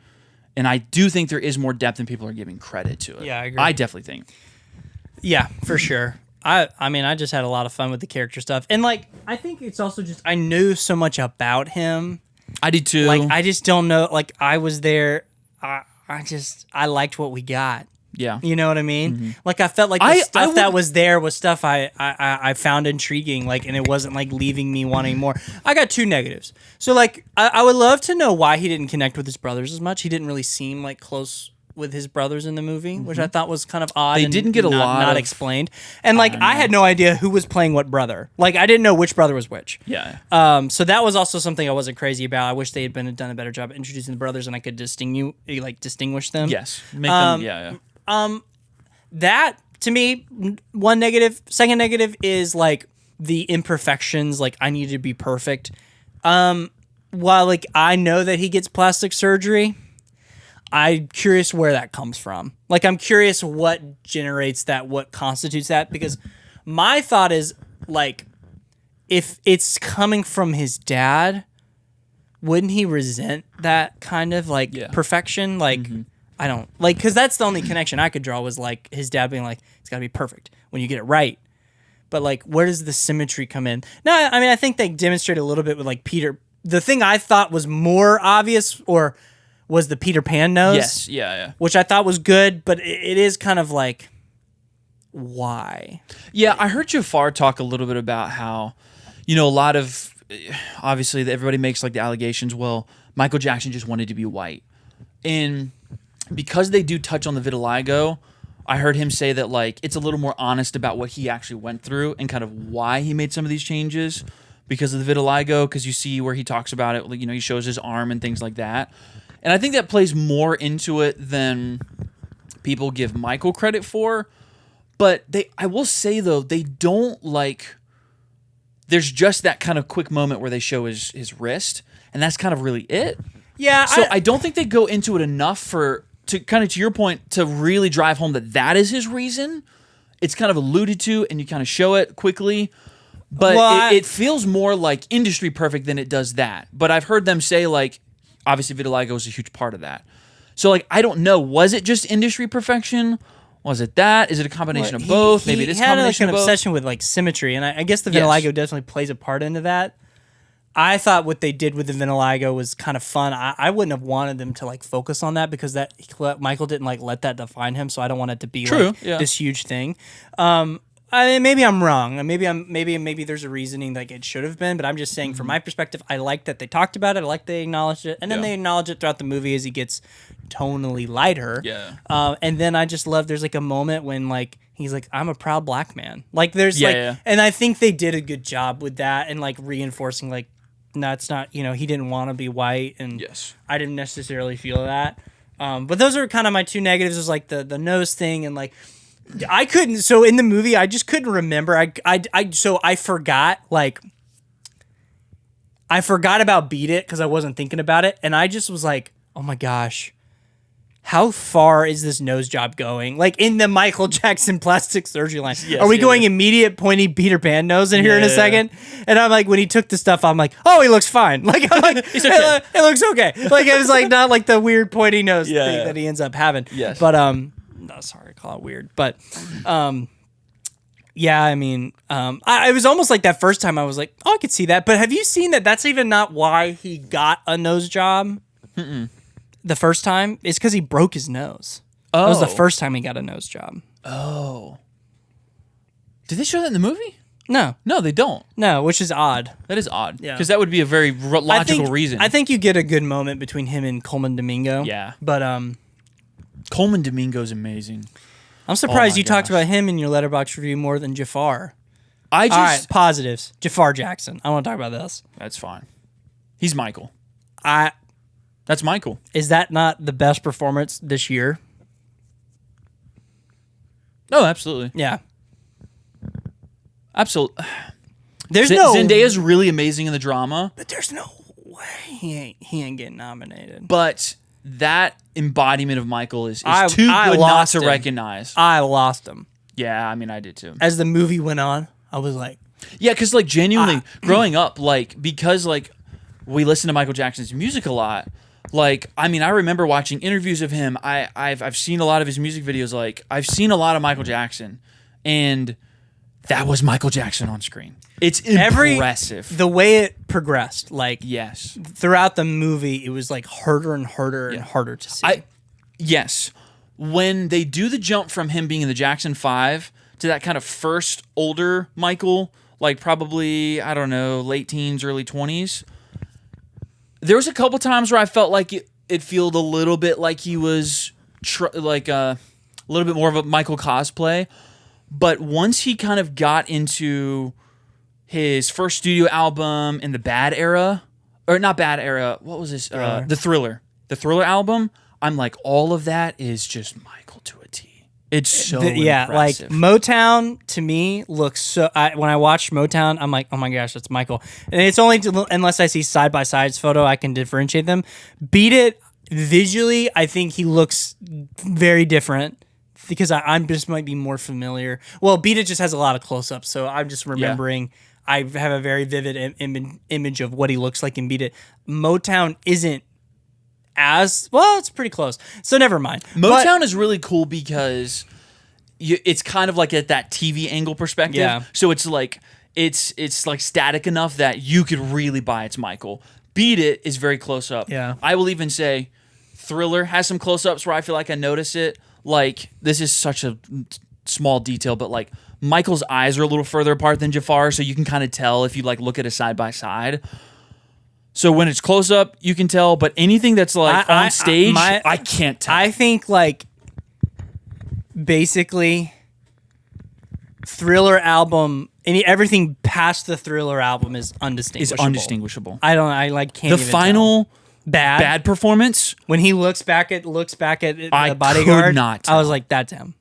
And I do think there is more depth than people are giving credit to it. Yeah, I agree. I definitely think. Yeah, for sure. I mean, I just had a lot of fun with the character stuff. And, like, I think it's also just, I knew so much about him. I did too. Like, I just don't know. Like, I was there. I liked what we got. Yeah. You know what I mean? Mm-hmm. Like, I felt like the stuff that was there was stuff I found intriguing, like, and it wasn't, like, leaving me wanting more. I got 2 negatives. So, like, I would love to know why he didn't connect with his brothers as much. He didn't really seem, like, close with his brothers in the movie, which I thought was kind of odd. They didn't get not explained. And like I had no idea who was playing what brother. Like I didn't know which brother was which. Yeah. So that was also something I wasn't crazy about. I wish they had done a better job of introducing the brothers and I could distinguish them. Yes. Make them That to me, one negative. Second negative is like the imperfections. Like I need to be perfect. While like I know that he gets plastic surgery, I'm curious where that comes from. Like, I'm curious what generates that, what constitutes that, because my thought is, like, if it's coming from his dad, wouldn't he resent that kind of, like, perfection? Like, I don't, like, because that's the only connection I could draw was, like, his dad being like, it's got to be perfect when you get it right. But, like, where does the symmetry come in? No, I mean, I think they demonstrate a little bit with, like, Peter. The thing I thought was more obvious, or was the Peter Pan nose. Yes, yeah. Which I thought was good, but it is kind of like, why? Yeah, I heard Jafar talk a little bit about how, you know, a lot of, obviously everybody makes like the allegations, well, Michael Jackson just wanted to be white. And because they do touch on the vitiligo, I heard him say that like it's a little more honest about what he actually went through and kind of why he made some of these changes because of the vitiligo. Because you see where he talks about it, like, you know, he shows his arm and things like that. And I think that plays more into it than people give Michael credit for. But I will say though, they don't like. There's just that kind of quick moment where they show his wrist, and that's kind of really it. Yeah. So I don't think they go into it enough to kind of to your point to really drive home that is his reason. It's kind of alluded to, and you kind of show it quickly, but it feels more like industry perfect than it does that. But I've heard them say like, obviously vitiligo is a huge part of that. So like I don't know, was it just industry perfection? Was it that? Is it a combination of both? Maybe it is a combination of both. He had an obsession with like symmetry, and I guess the vitiligo definitely plays a part into that. I thought what they did with the vitiligo was kind of fun. I wouldn't have wanted them to like focus on that because that Michael didn't like let that define him. So I don't want it to be this huge thing. Maybe I'm wrong. Maybe there's a reasoning like it should have been, but I'm just saying from my perspective, I like that they talked about it. I like they acknowledged it, and then they acknowledge it throughout the movie as he gets tonally lighter. Yeah. And then I just love. There's like a moment when like he's like, "I'm a proud black man." Like there's and I think they did a good job with that and like reinforcing like. No, it's not, you know, he didn't want to be white, and I didn't necessarily feel that. But those are kind of my two negatives, is like the nose thing, and like, I couldn't, so in the movie, I just couldn't remember. So I forgot, like, I forgot about Beat It because I wasn't thinking about it, and I just was like, oh my gosh. How far is this nose job going? Like in the Michael Jackson plastic surgery line. Yes, are we going immediate pointy Peter Pan nose in here in a second? And I'm like, when he took the stuff, I'm like, oh, he looks fine. Like, I'm like, it looks okay. Like it was like not like the weird pointy nose thing that he ends up having. Yes. But no, sorry, I call it weird. But yeah, I mean, I was almost like that first time. I was like, oh, I could see that. But have you seen that? That's even not why he got a nose job. The first time is because he broke his nose. Oh. That was the first time he got a nose job. Oh. Did they show that in the movie? No. No, they don't. No, which is odd. That is odd. Yeah. Because that would be a very logical reason. I think you get a good moment between him and Coleman Domingo. Yeah. But Coleman Domingo's amazing. I'm surprised you talked about him in your Letterboxd review more than Jafar. All right, positives. Jafar Jackson. I want to talk about this. That's fine. He's Michael. That's Michael. Is that not the best performance this year? Oh, absolutely. Yeah. Absolutely. Zendaya's really amazing in the drama. But there's no way he ain't getting nominated. But that embodiment of Michael is too good not to recognize. I lost him. Yeah, I mean, I did too. As the movie went on, I was like... Yeah, because like genuinely, growing up, like because like we listen to Michael Jackson's music a lot... Like, I mean, I remember watching interviews of him. I've seen a lot of his music videos. Like, I've seen a lot of Michael Jackson, and that was Michael Jackson on screen. It's impressive. The way it progressed, like, yes, throughout the movie, it was like harder and harder and harder to see. Yes, when they do the jump from him being in the Jackson 5 to that kind of first older Michael, like probably, I don't know, late teens, early 20s. There was a couple times where I felt like it felt a little bit like he was like a little bit more of a Michael cosplay. But once he kind of got into his first studio album in the Bad era, or not Bad era, what was this? The Thriller album. I'm like, all of that is just Michael to a T. It's so impressive. Like Motown to me looks so. When I watch Motown, I'm like, oh my gosh, that's Michael. And it's only unless I see side by sides photo I can differentiate them. Beat It visually, I think he looks very different because I'm just might be more familiar. Well, Beat It just has a lot of close ups, so I'm just remembering. Yeah. I have a very vivid image of what he looks like in Beat It. Motown isn't as well, it's pretty close, so never mind. Motown is really cool because it's kind of like at that TV angle perspective. Yeah. So it's like it's like static enough that you could really buy it's Michael. Beat It is very close up. Yeah. I will even say Thriller has some close ups where I feel like I notice it. Like, this is such a small detail, but like Michael's eyes are a little further apart than Jafar, so you can kind of tell if you like look at a side by side. So when it's close up, you can tell, but anything that's like on stage, I can't tell. I think like basically Thriller album. Everything past the Thriller album is undistinguishable. I like can't. The even final tell. Bad performance. When he looks back at the I bodyguard, could not tell. I was like, that's him.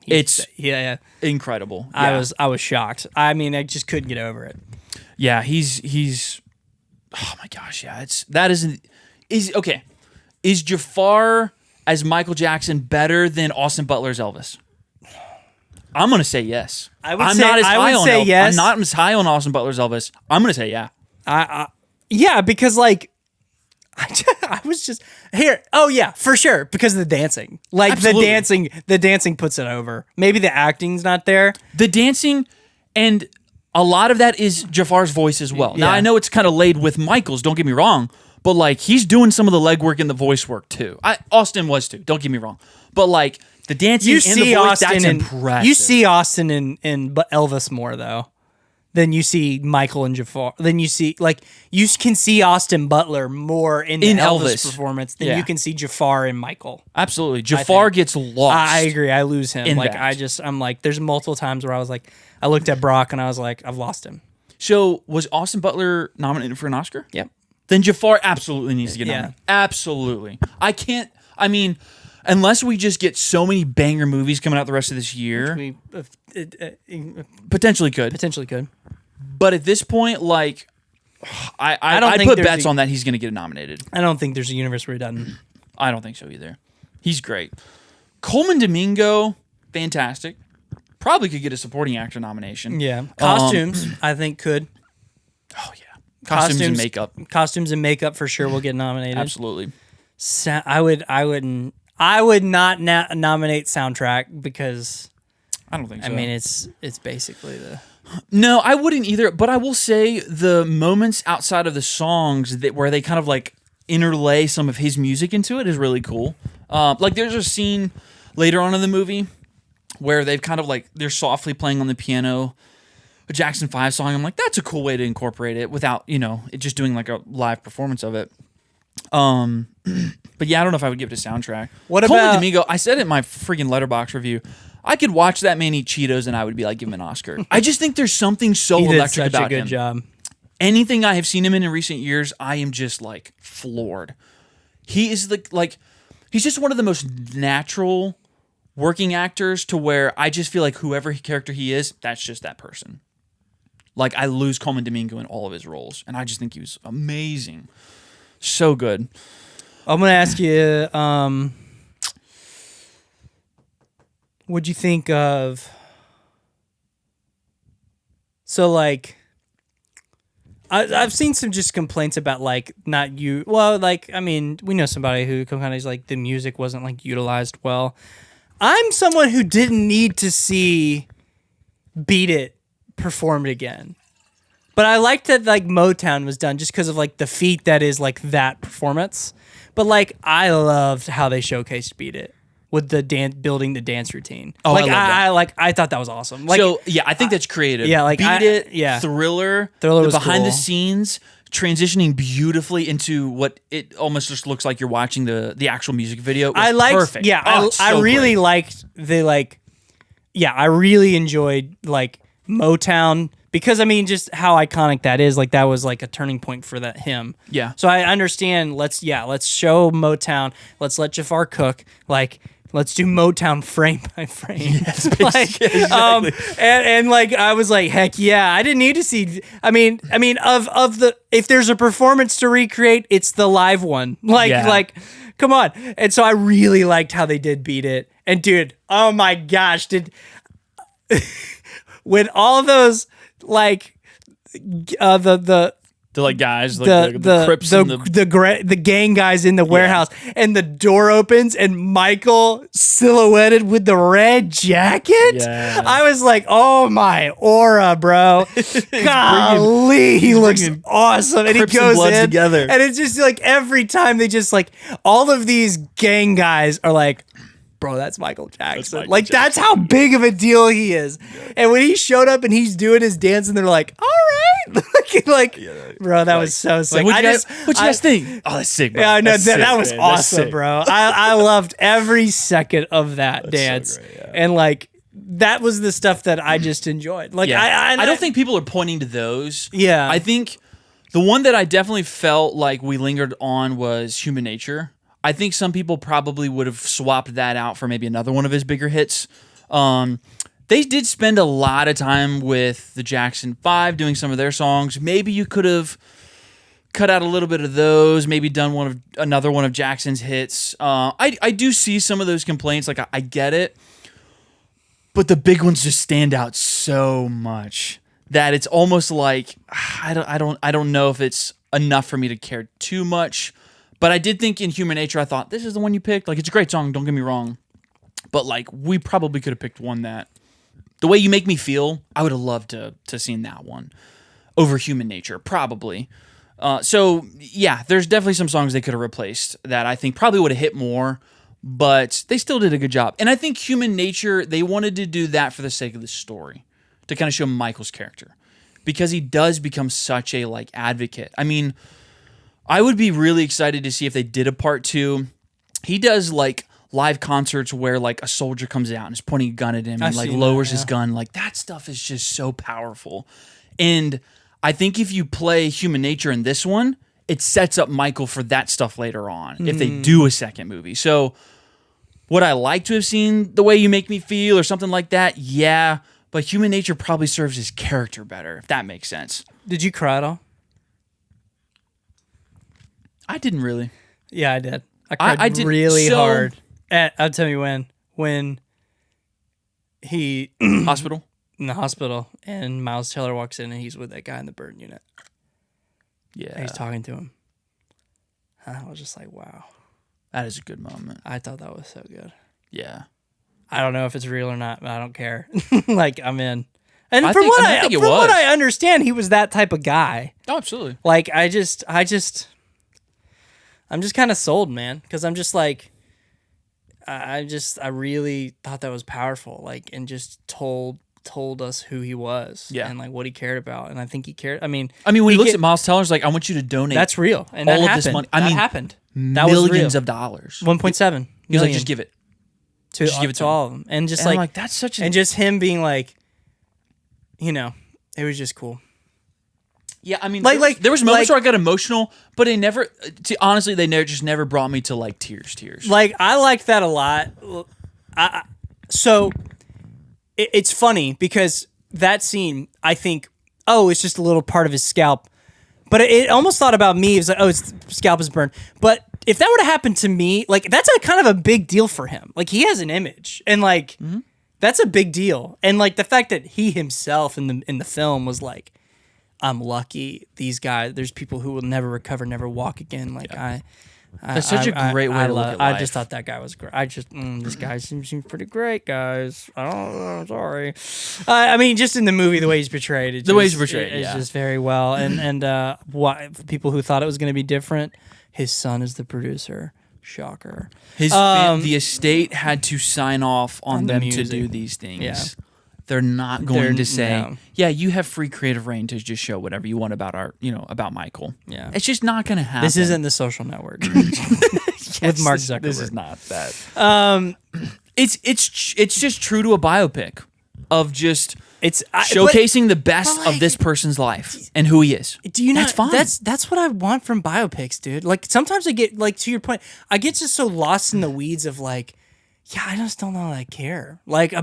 It's yeah. incredible. Yeah. I was shocked. I mean, I just couldn't get over it. Yeah, he's. Oh my gosh, yeah. Is okay. Is Jafar as Michael Jackson better than Austin Butler's Elvis? I'm gonna say yes. I'm not as high on Austin Butler's Elvis. I'm gonna say yeah. Yeah, because like I was just here. Oh yeah, for sure. Because of the dancing, like Absolutely. the dancing puts it over. Maybe the acting's not there. The dancing, and a lot of that is Jafar's voice as well. Now I know it's kind of laid with Michael's. Don't get me wrong, but like he's doing some of the legwork and the voice work too. Austin was too. Don't get me wrong, but like the dancing and the voice, that's impressive. You see Austin in Elvis more though than you see Michael and Jafar. Then you see you can see Austin Butler more in the Elvis performance than you can see Jafar and Michael. Absolutely, Jafar gets lost. I agree. I lose him. That. I'm like, there's multiple times where I was like, I looked at Brock and I was like, I've lost him. So was Austin Butler nominated for an Oscar? Yep. Then Jafar absolutely needs to get nominated. Absolutely. Unless we just get so many banger movies coming out the rest of this year, potentially could. But at this point, like, I put bets on that he's going to get nominated. I don't think there's a universe where he doesn't. I don't think so either. He's great. Coleman Domingo, fantastic. Probably could get a supporting actor nomination. Yeah. Costumes, I think could. Oh yeah. Costumes and makeup. Costumes and makeup for sure will get nominated. Absolutely. I would not nominate soundtrack because I don't think so. I mean, it's basically the. No, I wouldn't either. But I will say the moments outside of the songs where they kind of like interlay some of his music into it is really cool. Like there's a scene later on in the movie where they've kind of like they're softly playing on the piano a Jackson 5 song. I'm like, that's a cool way to incorporate it without it just doing like a live performance of it. But yeah, I don't know if I would give it a soundtrack. What Coleman about Domingo? I said it in my freaking Letterboxd review. I could watch that man eat Cheetos and I would be like, give him an Oscar. I just think there's something so electric about him. He did such a good job. Anything I have seen him in recent years, I am just like floored. He is he's just one of the most natural working actors to where I just feel like whoever character he is, that's just that person. Like I lose Coleman Domingo in all of his roles, and I just think he was amazing. So good. I'm going to ask you, what'd you think of... So, like, I've seen some just complaints about, like, not you... Well, like, I mean, we know somebody who kind of is like, the music wasn't, like, utilized well. I'm someone who didn't need to see Beat It performed again. But I liked that like Motown was done just because of like the feat that is like that performance. But like I loved how they showcased Beat It with the building the dance routine. Oh, like I I thought that was awesome. Like, so yeah, I think that's creative. Yeah, like Beat It, Thriller was behind cool. the scenes, transitioning beautifully into what it almost just looks like you're watching the actual music video. I liked, perfect. Yeah, I really liked the like. Yeah, I really enjoyed like Motown. Because, I mean, just how iconic that is, like, that was, like, a turning point for him. Yeah. So I understand, let's show Motown. Let's let Jafar cook. Like, let's do Motown frame by frame. Yes, like, exactly. And, like, I was like, heck yeah. I didn't need to see, I mean, of the, if there's a performance to recreate, it's the live one. Like, come on. And so I really liked how they did Beat It. And, dude, oh, my gosh. When all of those... Like the like guys, like the Crips and the gang guys in the warehouse, and the door opens and Michael silhouetted with the red jacket. Yeah. I was like, oh my aura, bro! Golly, he looks awesome, and he goes in together, and it's just like every time they just like all of these gang guys are like. bro, that's Michael Jackson. Michael Like, that's how big of a deal he is. Yeah. And when he showed up and he's doing his dance, and they're like, all right. Bro, that was so sick. Like, what you guys think? Oh, that's sick, bro. Yeah, no, that was man. awesome, bro. I loved every second of that dance. So great, yeah. And, like, that was the stuff that I just enjoyed. Like, I don't think people are pointing to those. Yeah. I think the one that I definitely felt like we lingered on was Human Nature. I think some people probably would have swapped that out for maybe another one of his bigger hits. They did spend a lot of time with the Jackson 5 doing some of their songs. Maybe you could have cut out a little bit of those, maybe done another one of Jackson's hits. I do see some of those complaints. Like, I get it. But the big ones just stand out so much that it's almost like I don't know if it's enough for me to care too much. But I did think in Human Nature, I thought, this is the one you picked. Like, it's a great song, don't get me wrong. But, like, we probably could have picked one that... The Way You Make Me Feel, I would have loved to seen that one over Human Nature, probably. So, yeah, there's definitely some songs they could have replaced that I think probably would have hit more, but they still did a good job. And I think Human Nature, they wanted to do that for the sake of the story, to kind of show Michael's character. Because he does become such a, like, advocate. I mean... I would be really excited to see if they did a part 2. He does like live concerts where like a soldier comes out and is pointing a gun at him and like lowers his gun. Like that stuff is just so powerful. And I think if you play Human Nature in this one, it sets up Michael for that stuff later on if they do a second movie. So would I like to have seen The Way You Make Me Feel or something like that? Yeah. But Human Nature probably serves his character better, if that makes sense. Did you cry at all? I didn't really. Yeah, I did. I cried really hard. I'll tell you when he hospital in the hospital and Miles Teller walks in and he's with that guy in the burn unit. Yeah, and he's talking to him. I was just like, wow, that is a good moment. I thought that was so good. Yeah, I don't know if it's real or not, but I don't care. Like I'm in. And from what I understand, he was that type of guy. Oh, absolutely. Like I'm just kind of sold, man, because I'm just like, I really thought that was powerful, like, and just told us who he was, and like what he cared about, and I think he cared. I mean, when he looks at Miles Teller's like, I want you to donate. That's real, and all that of happened. this money. That happened. That millions was real. of dollars. 1.7. He's like, just give it. Just give it to all of them, and just like that's such, and just him being like, you know, it was just cool. Yeah, I mean, there was moments where I got emotional, but they never. Honestly, they just never brought me to like tears. Like I liked that a lot. So it's funny because that scene, I think, it's just a little part of his scalp, but it almost thought about me. It was like, his scalp is burned. But if that would have happened to me, like that's a kind of a big deal for him. Like he has an image, and like that's a big deal. And like the fact that he himself in the film was like, I'm lucky. These guys, there's people who will never recover, never walk again. Like that's such a great way to look at life. I just thought that guy was great. This guy seems pretty great, guys. I don't know. Sorry. I mean, just in the movie, the way he's portrayed, is just very well. And why people who thought it was going to be different, his son is the producer. Shocker. The estate had to sign off on them to do these things. Yeah. They're not going to say, yeah, you have free creative reign to just show whatever you want about about Michael. Yeah. It's just not going to happen. This isn't The Social Network with Mark Zuckerberg. This is not that. It's just true to a biopic of just showcasing the best of this person's life and who he is. Do you know? That's fine. That's what I want from biopics, dude. Like sometimes I get like to your point, I get just so lost in the weeds of like, yeah, I just don't know that I care. Like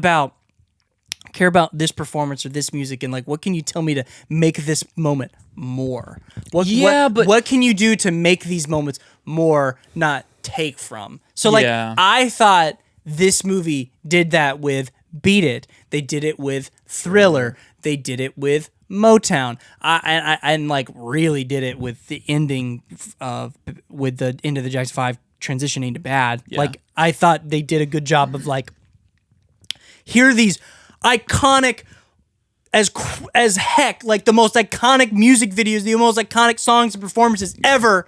care about this performance or this music and like what can you tell me to make this moment more? What can you do to make these moments more, not take from? So like I thought this movie did that with Beat It. They did it with Thriller. They did it with Motown. I like really did it with the ending with the end of the Jackson 5 transitioning to Bad. Yeah. Like I thought they did a good job of like here are these iconic as heck, like the most iconic music videos, the most iconic songs and performances ever,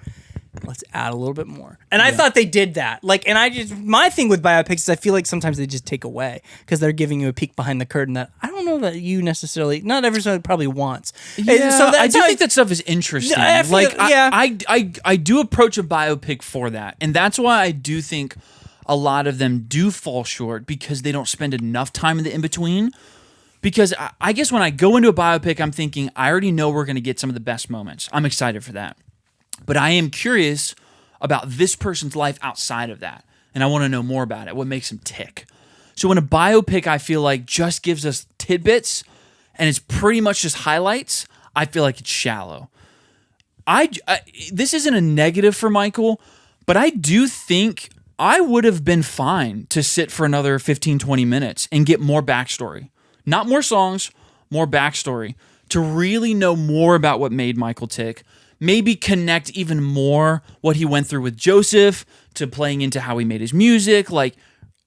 let's add a little bit more. And I thought they did that. Like, and my thing with biopics is I feel like sometimes they just take away because they're giving you a peek behind the curtain that I don't know that you necessarily, not everyone probably wants. Yeah, so I do think that stuff is interesting. I do approach a biopic for that. And that's why I do think a lot of them do fall short because they don't spend enough time in the in-between. Because I guess when I go into a biopic, I'm thinking, I already know we're going to get some of the best moments. I'm excited for that. But I am curious about this person's life outside of that. And I want to know more about it, what makes them tick. So in a biopic, I feel like just gives us tidbits and it's pretty much just highlights. I feel like it's shallow. This isn't a negative for Michael, but I do think I would have been fine to sit for another 15, 20 minutes and get more backstory. Not more songs, more backstory to really know more about what made Michael tick. Maybe connect even more what he went through with Joseph to playing into how he made his music. Like,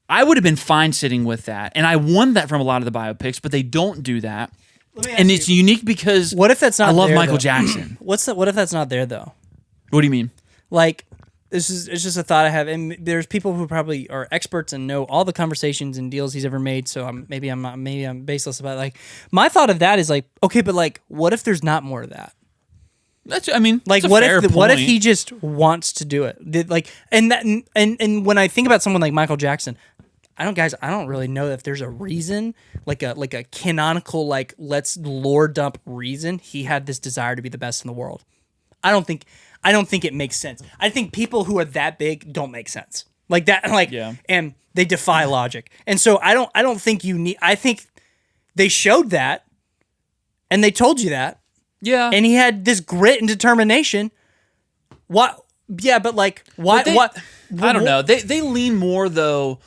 I would have been fine sitting with that. And I won that from a lot of the biopics, but they don't do that. And it's unique because what if that's not I love there, Michael though? Jackson. What if that's not there, though? What do you mean? Like, it's just a thought I have, and there's people who probably are experts and know all the conversations and deals he's ever made. So I'm baseless about it. Like, my thought of that is like, okay, but like, what if there's not more of that? That's, I mean, like, that's a fair what if point. he just wants to do it? Like, and when I think about someone like Michael Jackson, I don't really know if there's a reason, like a canonical, like, let's lore dump reason he had this desire to be the best in the world. I don't think it makes sense. I think people who are that big don't make sense. Like that, like, and they defy logic. And so I don't think you need, I think they showed that and they told you that. Yeah. And he had this grit and determination. What? Yeah, but like, why? I don't know. They lean more though.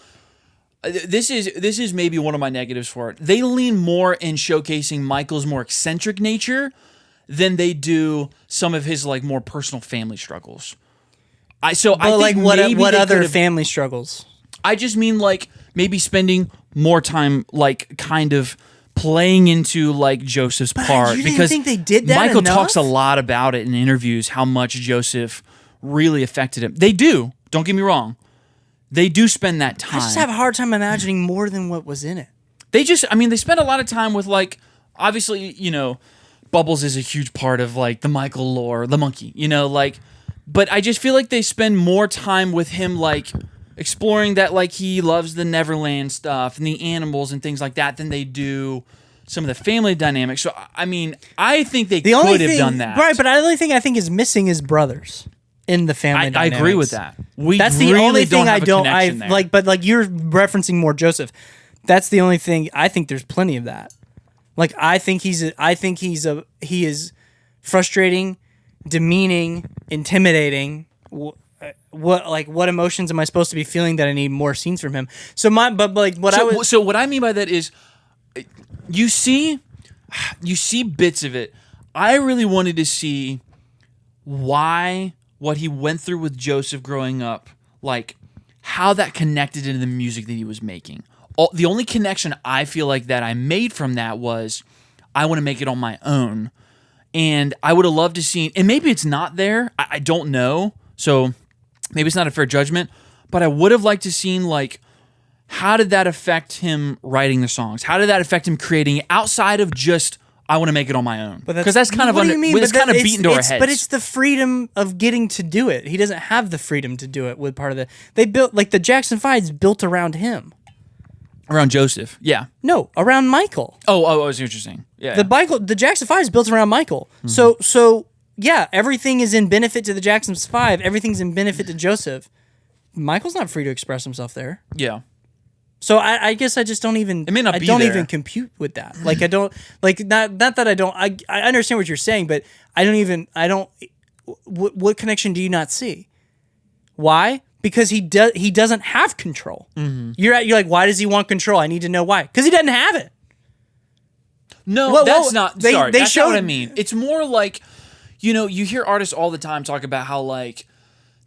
This is maybe one of my negatives for it. They lean more in showcasing Michael's more eccentric nature than they do some of his like more personal family struggles. I think like what other could've, family struggles? I just mean like maybe spending more time like kind of playing into like Joseph's part you because didn't think they did that Michael enough? talks a lot about it in interviews how much Joseph really affected him. They do. Don't get me wrong. They do spend that time. I just have a hard time imagining more than what was in it. They spend a lot of time with like obviously, you know, Bubbles is a huge part of like the Michael lore, the monkey, you know, like, but I just feel like they spend more time with him, like exploring that, like he loves the Neverland stuff and the animals and things like that than they do some of the family dynamics. So, I mean, I think they could have done that. Right, but the only thing I think is missing is brothers in the family dynamics. I agree with that. That's the only thing I like, but like you're referencing more Joseph. That's the only thing I think there's plenty of that. Like he is frustrating, demeaning, intimidating. What emotions am I supposed to be feeling that I need more scenes from him? So what I mean by that is you see bits of it. I really wanted to see why what he went through with Joseph growing up, like how that connected into the music that he was making. The only connection I feel like that I made from that was I want to make it on my own. And I would have loved to see, and maybe it's not there. I don't know. So maybe it's not a fair judgment, but I would have liked to seen like, how did that affect him writing the songs? How did that affect him creating it outside of just, I want to make it on my own? Because that's kind of beaten into our heads. But it's the freedom of getting to do it. He doesn't have the freedom to do it with part of the, they built, like the Jackson 5's built around him. Around Joseph, yeah. No, around Michael. Oh, I see what you're saying. Yeah. The Jackson 5 is built around Michael. Mm-hmm. So yeah, everything is in benefit to the Jackson 5. Everything's in benefit to Joseph. Michael's not free to express himself there. Yeah. So I guess I just don't even. It may not be don't there. even compute with that. Like I don't like not that I don't. I understand what you're saying, but I don't. What connection do you not see? Why? Because he doesn't have control. Mm-hmm. You're like, why does he want control? I need to know why. Because he doesn't have it. No, that's not. That's not what I mean. It's more like, you know, you hear artists all the time talk about how like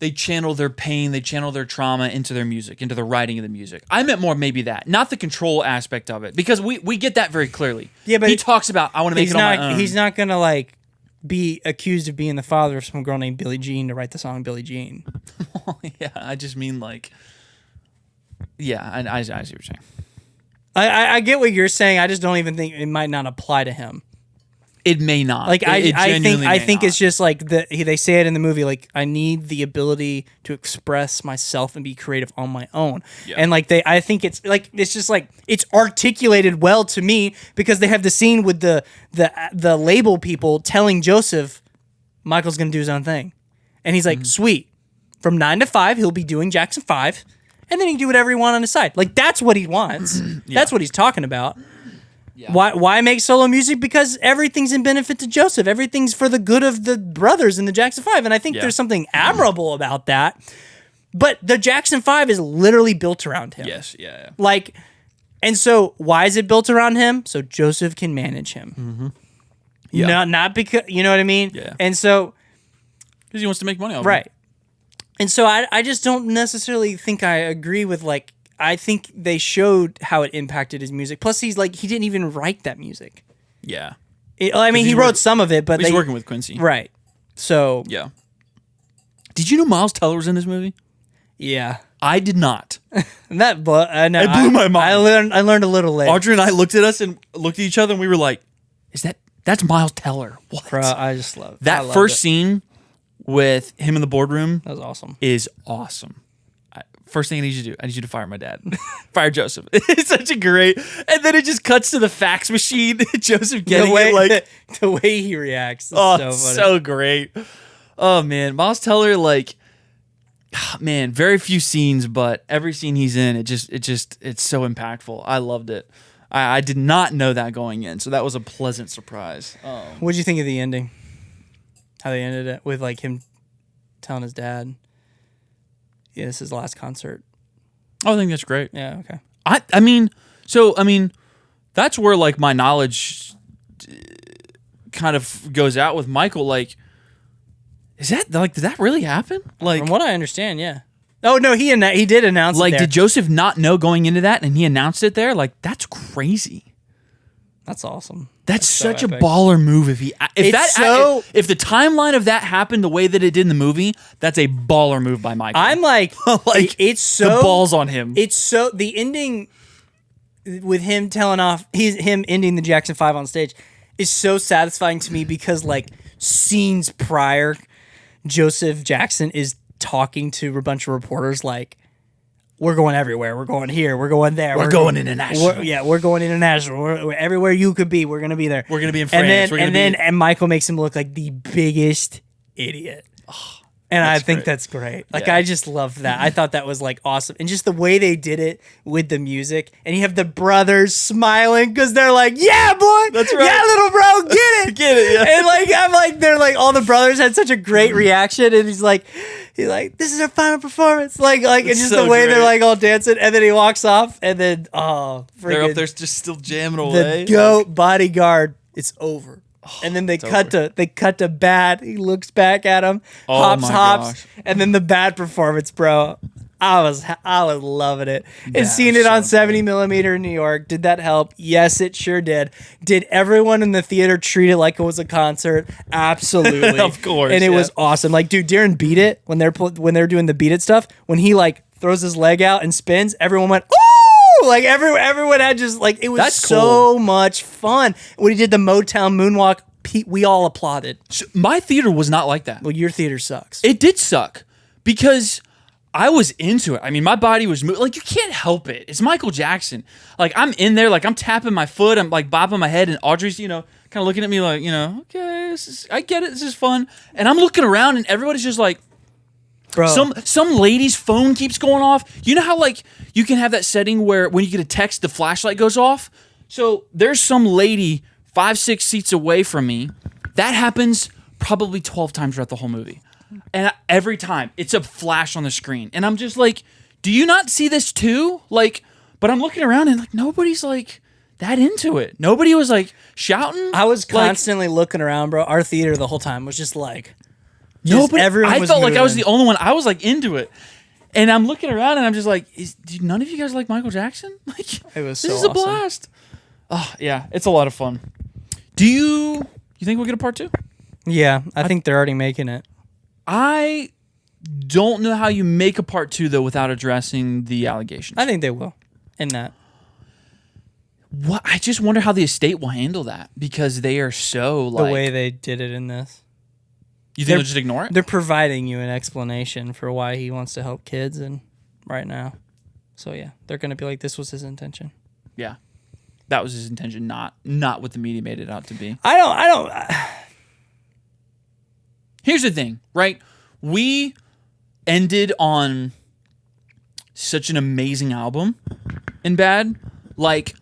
they channel their pain, they channel their trauma into their music, into the writing of the music. I meant more maybe that, not the control aspect of it, because we get that very clearly. Yeah, but he talks about I want to make it on my own. He's not gonna like be accused of being the father of some girl named Billie Jean to write the song Billie Jean. Yeah, I just mean like, yeah, I see what you're saying. I get what you're saying. I just don't even think it might not apply to him. It may not. Like I think not. it's just like they say it in the movie. Like I need the ability to express myself and be creative on my own. Yeah. And like I think it's just like it's articulated well to me because they have the scene with the label people telling Joseph Michael's gonna do his own thing, and he's like, sweet. From 9 to 5, he'll be doing Jackson 5, and then he can do whatever he wants on his side. Like that's what he wants. That's what he's talking about. Yeah. Why make solo music? Because everything's in benefit to Joseph. Everything's for the good of the brothers in the Jackson 5. And I think there's something admirable about that. But the Jackson 5 is literally built around him. Yes, yeah. Like, and so why is it built around him? So Joseph can manage him. Mm-hmm. Yeah. Not because, you know what I mean? Yeah. And so. Because he wants to make money off of it. Right. And so I just don't necessarily think I agree with like, I think they showed how it impacted his music. Plus, he didn't even write that music. Yeah. He wrote some of it, but he's working with Quincy. Right. So. Yeah. Did you know Miles Teller was in this movie? Yeah. I did not. It blew my mind. I learned a little late. Audrey and I looked at each other and we were like, that's Miles Teller. What? Bro, I just love that first scene with him in the boardroom. That was awesome. Is awesome. First thing I need you to do, I need you to fire my dad. Fire Joseph. It's such a great... And then it just cuts to the fax machine. Joseph getting the way he reacts is so funny. So great. Oh, man. Miles Teller, like... Man, very few scenes, but every scene he's in, it's so impactful. I loved it. I did not know that going in, so that was a pleasant surprise. What did you think of the ending? How they ended it with like him telling his dad... Yeah, this is his last concert. Oh, I think that's great. Yeah, okay. I mean, that's where like my knowledge kind of goes out with Michael. Like, did that really happen? Like, from what I understand, yeah. Oh no, he did announce it there. Did Joseph not know going into that, and he announced it there? Like, that's crazy. That's awesome. That's such a baller move. If the timeline of that happened the way that it did in the movie, that's a baller move by Michael. I'm like, it's so the balls on him. It's so the ending with him him ending the Jackson 5 on stage is so satisfying to me because like scenes prior, Joseph Jackson is talking to a bunch of reporters like, we're going everywhere. We're going here. We're going there. We're going international. We're going international. We're everywhere you could be. We're going to be there. We're going to be in France. And Michael makes him look like the biggest idiot. Oh, and I think that's great. Like, I just love that. I thought that was like awesome. And just the way they did it with the music. And you have the brothers smiling because they're like, yeah, boy. That's right. Yeah, little bro, get it. Get it, yeah. And like, I'm like, they're like, all the brothers had such a great reaction. And he's like, this is our final performance. Like, it's just so the way they're like all dancing. And then he walks off. And then, they're up there just still jamming away. The GOAT bodyguard, it's over. And then they cut to Bad. He looks back at him, hops, gosh. And then the Bad performance, bro. I was loving it. And seeing it on 70 millimeter in New York, did that help? Yes, it sure did. Did everyone in the theater treat it like it was a concert? Absolutely. Of course. And it was awesome. Like, dude, during Beat It, when they're doing the Beat It stuff, when he like throws his leg out and spins, everyone went, oh! Like everyone had just like it was so much fun. When he did the Motown moonwalk, we all applauded. My theater was not like that. Well, your theater sucks. It did suck because I was into it. I mean, my body was moving. Like, you can't help it. It's Michael Jackson. Like, I'm in there, like I'm tapping my foot, I'm like bopping my head, and Audrey's, kind of looking at me like, okay, I get it. This is fun. And I'm looking around, and everybody's just like, bro. Some lady's phone keeps going off. You know how like you can have that setting where when you get a text, the flashlight goes off? So there's some lady 5-6 seats away from me. That happens probably 12 times throughout the whole movie. And every time it's a flash on the screen. And I'm just like, do you not see this too? Like, but I'm looking around and like nobody's like that into it. Nobody was like shouting. I was constantly looking around, bro. Our theater the whole time was just like, but I felt like I was the only one. I was like into it, and I'm looking around and I'm just like, do none of you guys like Michael Jackson? Like, it was this is a blast. Oh yeah, it's a lot of fun. Do you think we'll get a part 2? Yeah, I think they're already making it. I don't know how you make a part 2 though without addressing the allegations. I think they will in that. What I just wonder how the estate will handle that because they are so like The way they did it in this. You think they'll just ignore it? They're providing you an explanation for why he wants to help kids and right now. So yeah, they're going to be like, this was his intention. Yeah. That was his intention, not what the media made it out to be. I don't. Here's the thing, right? We ended on such an amazing album in Bad. Like,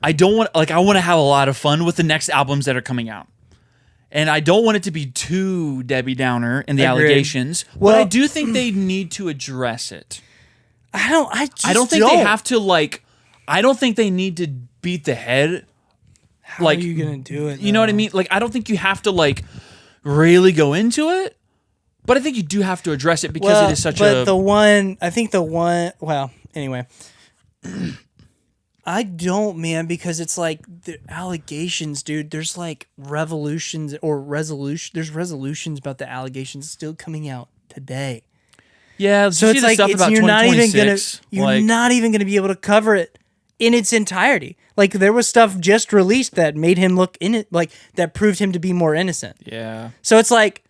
I want to have a lot of fun with the next albums that are coming out. And I don't want it to be too Debbie Downer in the allegations. Well, but I do think they need to address it. I don't think they have to I don't think they need to beat the head. How are you gonna do it? You know what I mean? Like, I don't think you have to really go into it. But I think you do have to address it because it is such a... Well, anyway. I don't, man, because it's like the allegations, dude. There's revolutions or resolution. There's resolutions about the allegations still coming out today. Yeah, so it's like you're not even gonna be able to cover it in its entirety. Like there was stuff just released that made him look in it, that proved him to be more innocent. Yeah. So it's like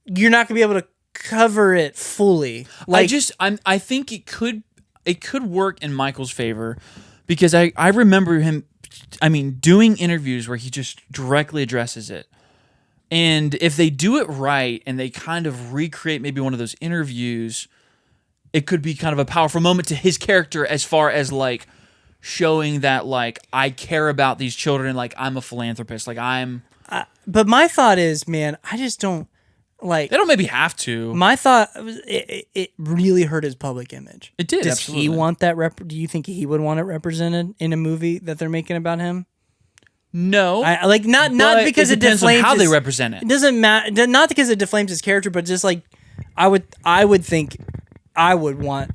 you're not gonna be able to cover it fully. I think it could work in Michael's favor. Because I remember him, doing interviews where he just directly addresses it. And if they do it right and they kind of recreate maybe one of those interviews, it could be kind of a powerful moment to his character as far as showing that I care about these children, I'm a philanthropist, But my thought is, man, I just don't. They don't maybe have to. My thought was it really hurt his public image. It did. Does absolutely. he want that? Do you think he would want it represented in a movie that they're making about him? No, not because it depends deflames on how they represent it. It doesn't matter. Not because it deflames his character, but just I would think he would want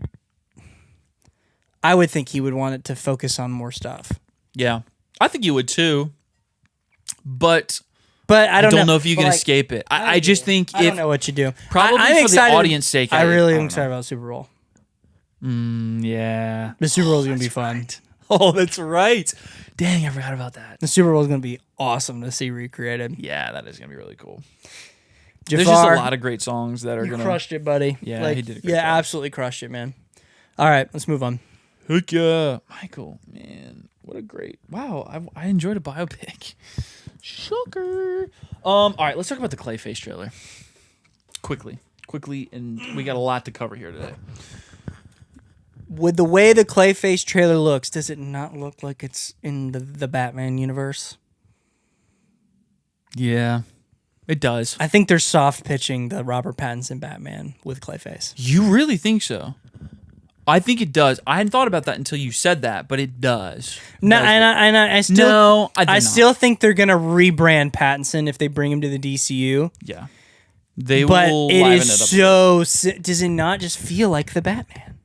it to focus on more stuff. Yeah, I think you would too. But I don't know if you can escape it. I just think I don't know what you do. Probably I'm for excited, the audience sake. I really am excited about Super Bowl. Yeah. The Super Bowl is going to be fun. Right. Oh, that's right. Dang, I forgot about that. The Super Bowl is going to be awesome to see recreated. Yeah, that is going to be really cool. Jafar, there's just a lot of great songs that are going to... crushed it, buddy. Yeah, he did a great job. Absolutely crushed it, man. All right, let's move on. Heck yeah. Michael, man, what a great... Wow, I enjoyed a biopic. Shocker. All right, let's talk about the Clayface trailer. Quickly, and we got a lot to cover here today. With the way the Clayface trailer looks, does it not look like it's in the Batman universe? Yeah, it does. I think they're soft pitching the Robert Pattinson Batman with Clayface. You really think so? I think it does. I hadn't thought about that until you said that, but it does. No, I still no, I still think they're gonna rebrand Pattinson if they bring him to the DCU. Yeah, they but will. It liven is it up so. Does it not just feel like the Batman?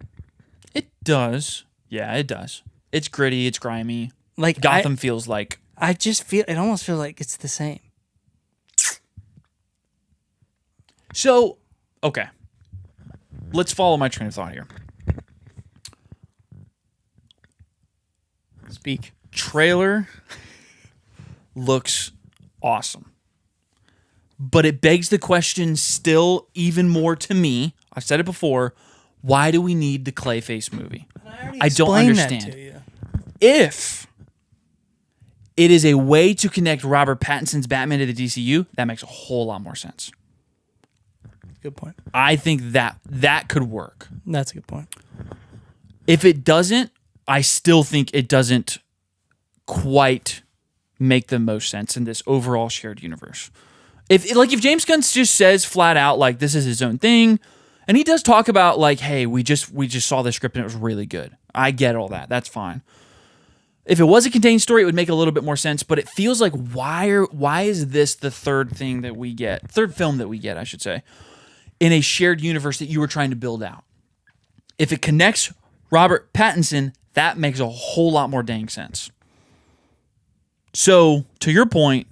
It does. Yeah, it does. It's gritty. It's grimy. Like Gotham feels like. I just feel. It almost feels like it's the same. So, okay. Let's follow my train of thought here. Speak. Trailer looks awesome. But it begs the question still even more to me. I've said it before. Why do we need the Clayface movie? I don't understand. That to you. If it is a way to connect Robert Pattinson's Batman to the DCU, that makes a whole lot more sense. Good point. I think that could work. That's a good point. If it doesn't, I still think it doesn't quite make the most sense in this overall shared universe. If James Gunn just says flat out this is his own thing, and he does talk about hey, we just saw the script and it was really good. I get all that. That's fine. If it was a contained story, it would make a little bit more sense, but it feels like why is this the third film that we get, I should say, in a shared universe that you were trying to build out? If it connects Robert Pattinson, that makes a whole lot more dang sense. So, to your point,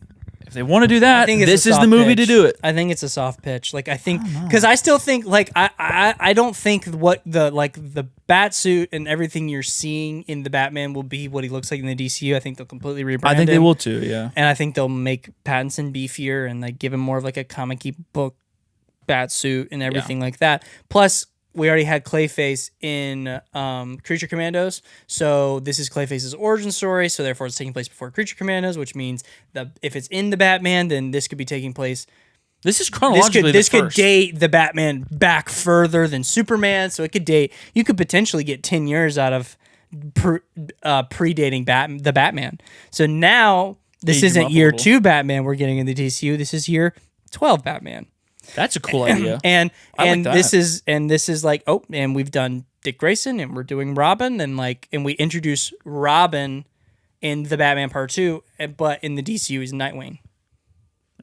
If they want to do that, think it's this a is the soft movie to pitch. do it. I think it's a soft pitch. Like I think because I still think like I don't think what the bat suit and everything you're seeing in the Batman will be what he looks like in the DCU. I think they'll completely rebrand I think him. they will too. Yeah. And I think they'll make Pattinson beefier and like give him more of like a comic-y book bat suit and everything like that. Plus, we already had Clayface in Creature Commandos, so this is Clayface's origin story. So therefore, it's taking place before Creature Commandos, which means that if it's in the Batman, then this could be taking place. This is chronologically This the could first. date the Batman back further than Superman. So it could date. You could potentially get 10 years out of predating the Batman. So now this Age him isn't up a year little. 2 Batman we're getting in the DCU. This is year 12 Batman. That's a cool idea. And I like that. this is like, oh, and we've done Dick Grayson and we're doing Robin and we introduce Robin in the Batman Part 2, but in the DCU is Nightwing.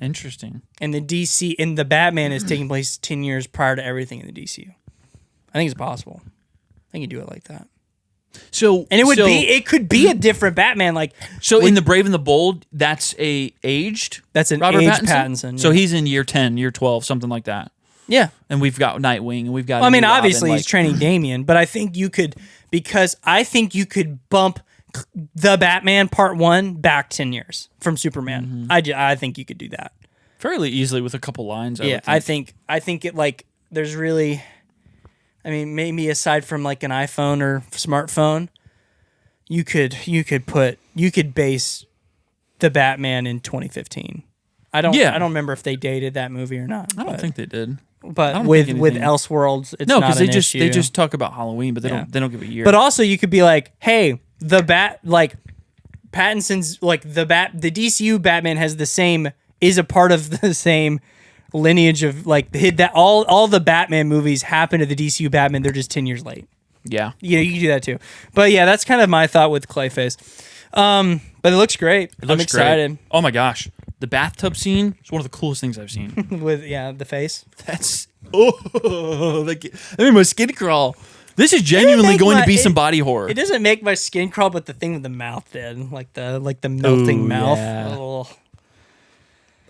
Interesting. And the Batman is taking place 10 years prior to everything in the DCU. I think it's possible. I think you do it like that. So And it could be a different Batman. Like in the Brave and the Bold, that's aged. That's an Robert aged Pattinson. Pattinson, So yeah. he's in year 10, year 12, something like that. Yeah. And we've got Nightwing, and we've got. Well, I mean, Robin, obviously like, he's training Damian, but I think you could bump the Batman Part 1 back 10 years from Superman. I think you could do that. fairly easily with a couple lines. I think it like there's really, I mean, maybe aside from like an iPhone or smartphone, you could base the Batman in 2015. I don't remember if they dated that movie or not. I don't think they did. But with Elseworlds, it's No, not because they just talk about Halloween, but they don't give a year. But also, you could be like, hey, Pattinson's like the DCU Batman is a part of the same lineage of like that all the Batman movies happen to the DCU Batman. They're just 10 years late. Yeah. You can do that too. But yeah, that's kind of my thought with Clayface. But it looks great. I'm excited. Great. Oh my gosh. The bathtub scene is one of the coolest things I've seen. With the face. That's that made my skin crawl. This is genuinely going to be some body horror. It doesn't make my skin crawl, but the thing with the mouth did, like the melting mouth. Yeah. Oh.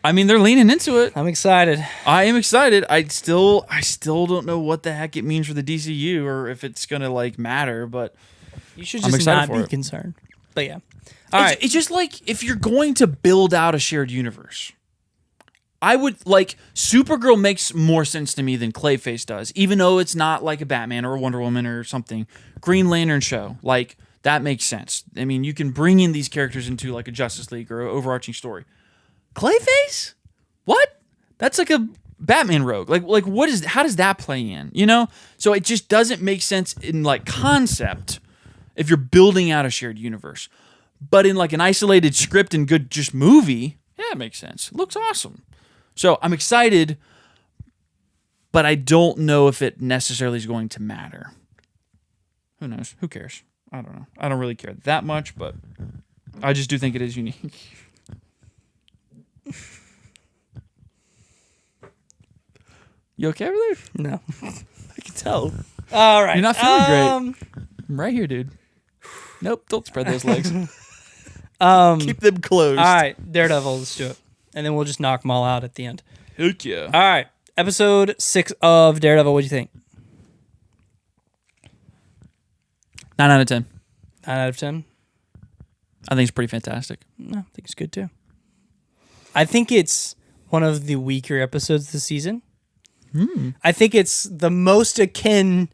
I mean, they're leaning into it. I'm excited. I am excited. I still don't know what the heck it means for the DCU or if it's gonna like matter, but You should just not be concerned. But yeah. All right. It's just like if you're going to build out a shared universe, I would like Supergirl makes more sense to me than Clayface does, even though it's not like a Batman or a Wonder Woman or something. Green Lantern show, like that makes sense. I mean, you can bring in these characters into like a Justice League or an overarching story. Clayface? What? That's like a Batman rogue. Like what is? How does that play in? You know? So it just doesn't make sense in like concept if you're building out a shared universe. But in like an isolated script and good just movie, yeah, it makes sense. It looks awesome. So I'm excited, but I don't know if it necessarily is going to matter. Who knows? Who cares? I don't know. I don't really care that much, but I just do think it is unique. You okay over there? No. I can tell. All right. You're not feeling great. I'm right here, dude. Nope, don't spread those legs. Keep them closed. All right, Daredevil, let's do it. And then we'll just knock Maul out at the end. Heck yeah. All right, episode 6 of Daredevil, what'd you think? 9 out of 10. 9 out of 10? I think it's pretty fantastic. No, I think it's good too. I think it's one of the weaker episodes this season. I think it's the most akin...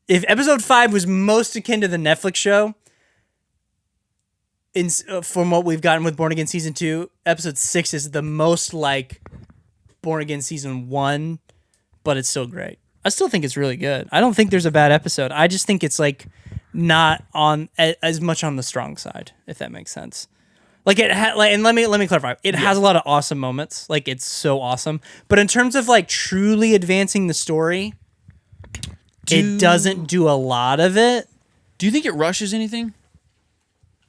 If episode 5 was most akin to the Netflix show, from what we've gotten with Born Again Season 2, episode 6 is the most like Born Again Season 1, but it's still great. I still think it's really good. I don't think there's a bad episode. I just think it's like not on as much on the strong side, if that makes sense. Like and let me clarify. It has a lot of awesome moments. Like it's so awesome. But in terms of like truly advancing the story, it doesn't do a lot of it. Do you think it rushes anything?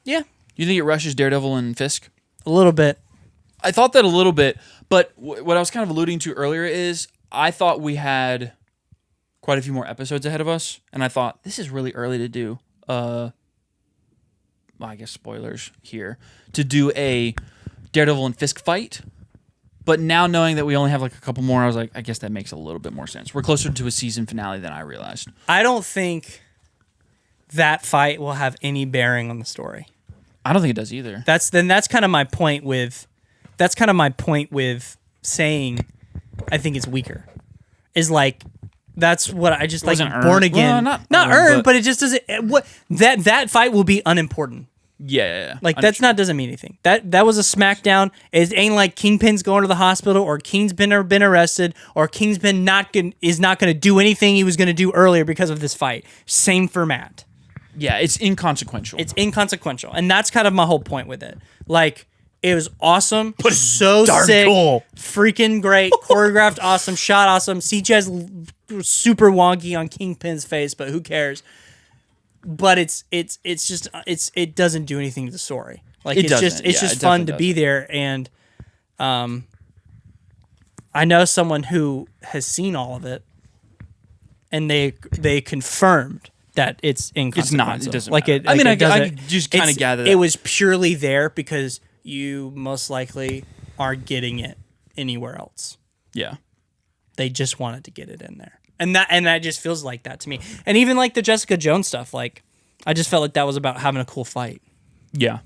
Yeah. Do you think it rushes Daredevil and Fisk? A little bit. I thought that a little bit, but what I was kind of alluding to earlier is I thought we had quite a few more episodes ahead of us, and I thought this is really early to do. Well, I guess spoilers here. To do a Daredevil and Fisk fight. But now knowing that we only have like a couple more, I was like, I guess that makes a little bit more sense. We're closer to a season finale than I realized. I don't think that fight will have any bearing on the story. I don't think it does either. That's kind of my point with saying I think it's weaker. Is like that's what I just like Born Again. Well, not earned, but it just doesn't that fight will be unimportant. Yeah. Like doesn't mean anything. That was a smackdown. It ain't like Kingpin's going to the hospital or King's been arrested or King's been is not going to do anything he was going to do earlier because of this fight. Same for Matt. Yeah, it's inconsequential. It's inconsequential, and that's kind of my whole point with it. Like it was awesome, so sick, cool. Freaking great, choreographed, awesome, shot awesome. CGI's super wonky on Kingpin's face, but who cares? But it doesn't do anything to the story. Like it's just fun to be there, and I know someone who has seen all of it, and they confirmed that it's inconsequential. It's not. It doesn't. Like matter. I just kind of gathered that. It was purely there because you most likely aren't getting it anywhere else. Yeah. They just wanted to get it in there. And that just feels like that to me. And even like the Jessica Jones stuff, like I just felt like that was about having a cool fight. Yeah.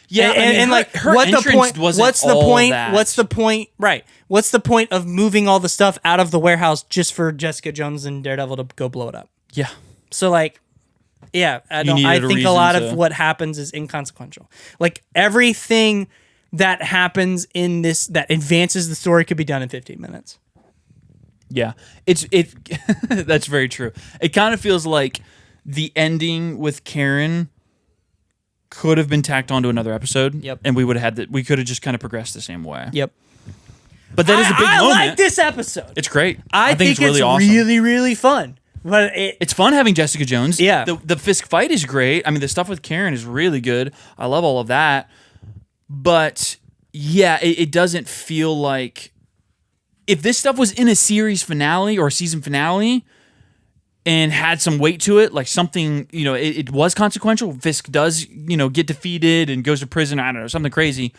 Yeah, and like her what the point? What's the point? That. What's the point? Right. What's the point of moving all the stuff out of the warehouse just for Jessica Jones and Daredevil to go blow it up? Yeah. So like, yeah, I think a lot of what happens is inconsequential. Like everything that happens in this that advances the story could be done in 15 minutes. Yeah, it that's very true. It kind of feels like the ending with Karen could have been tacked onto another episode. Yep. And we would have we could have just kind of progressed the same way. Yep. But that is a big moment. I like this episode. It's great. I think it's really awesome. Really, really fun. But it's fun having Jessica Jones. Yeah. The Fisk fight is great. I mean, the stuff with Karen is really good. I love all of that. But yeah, it doesn't feel like if this stuff was in a series finale or a season finale and had some weight to it, like something, it was consequential. Fisk does, get defeated and goes to prison. I don't know, something crazy.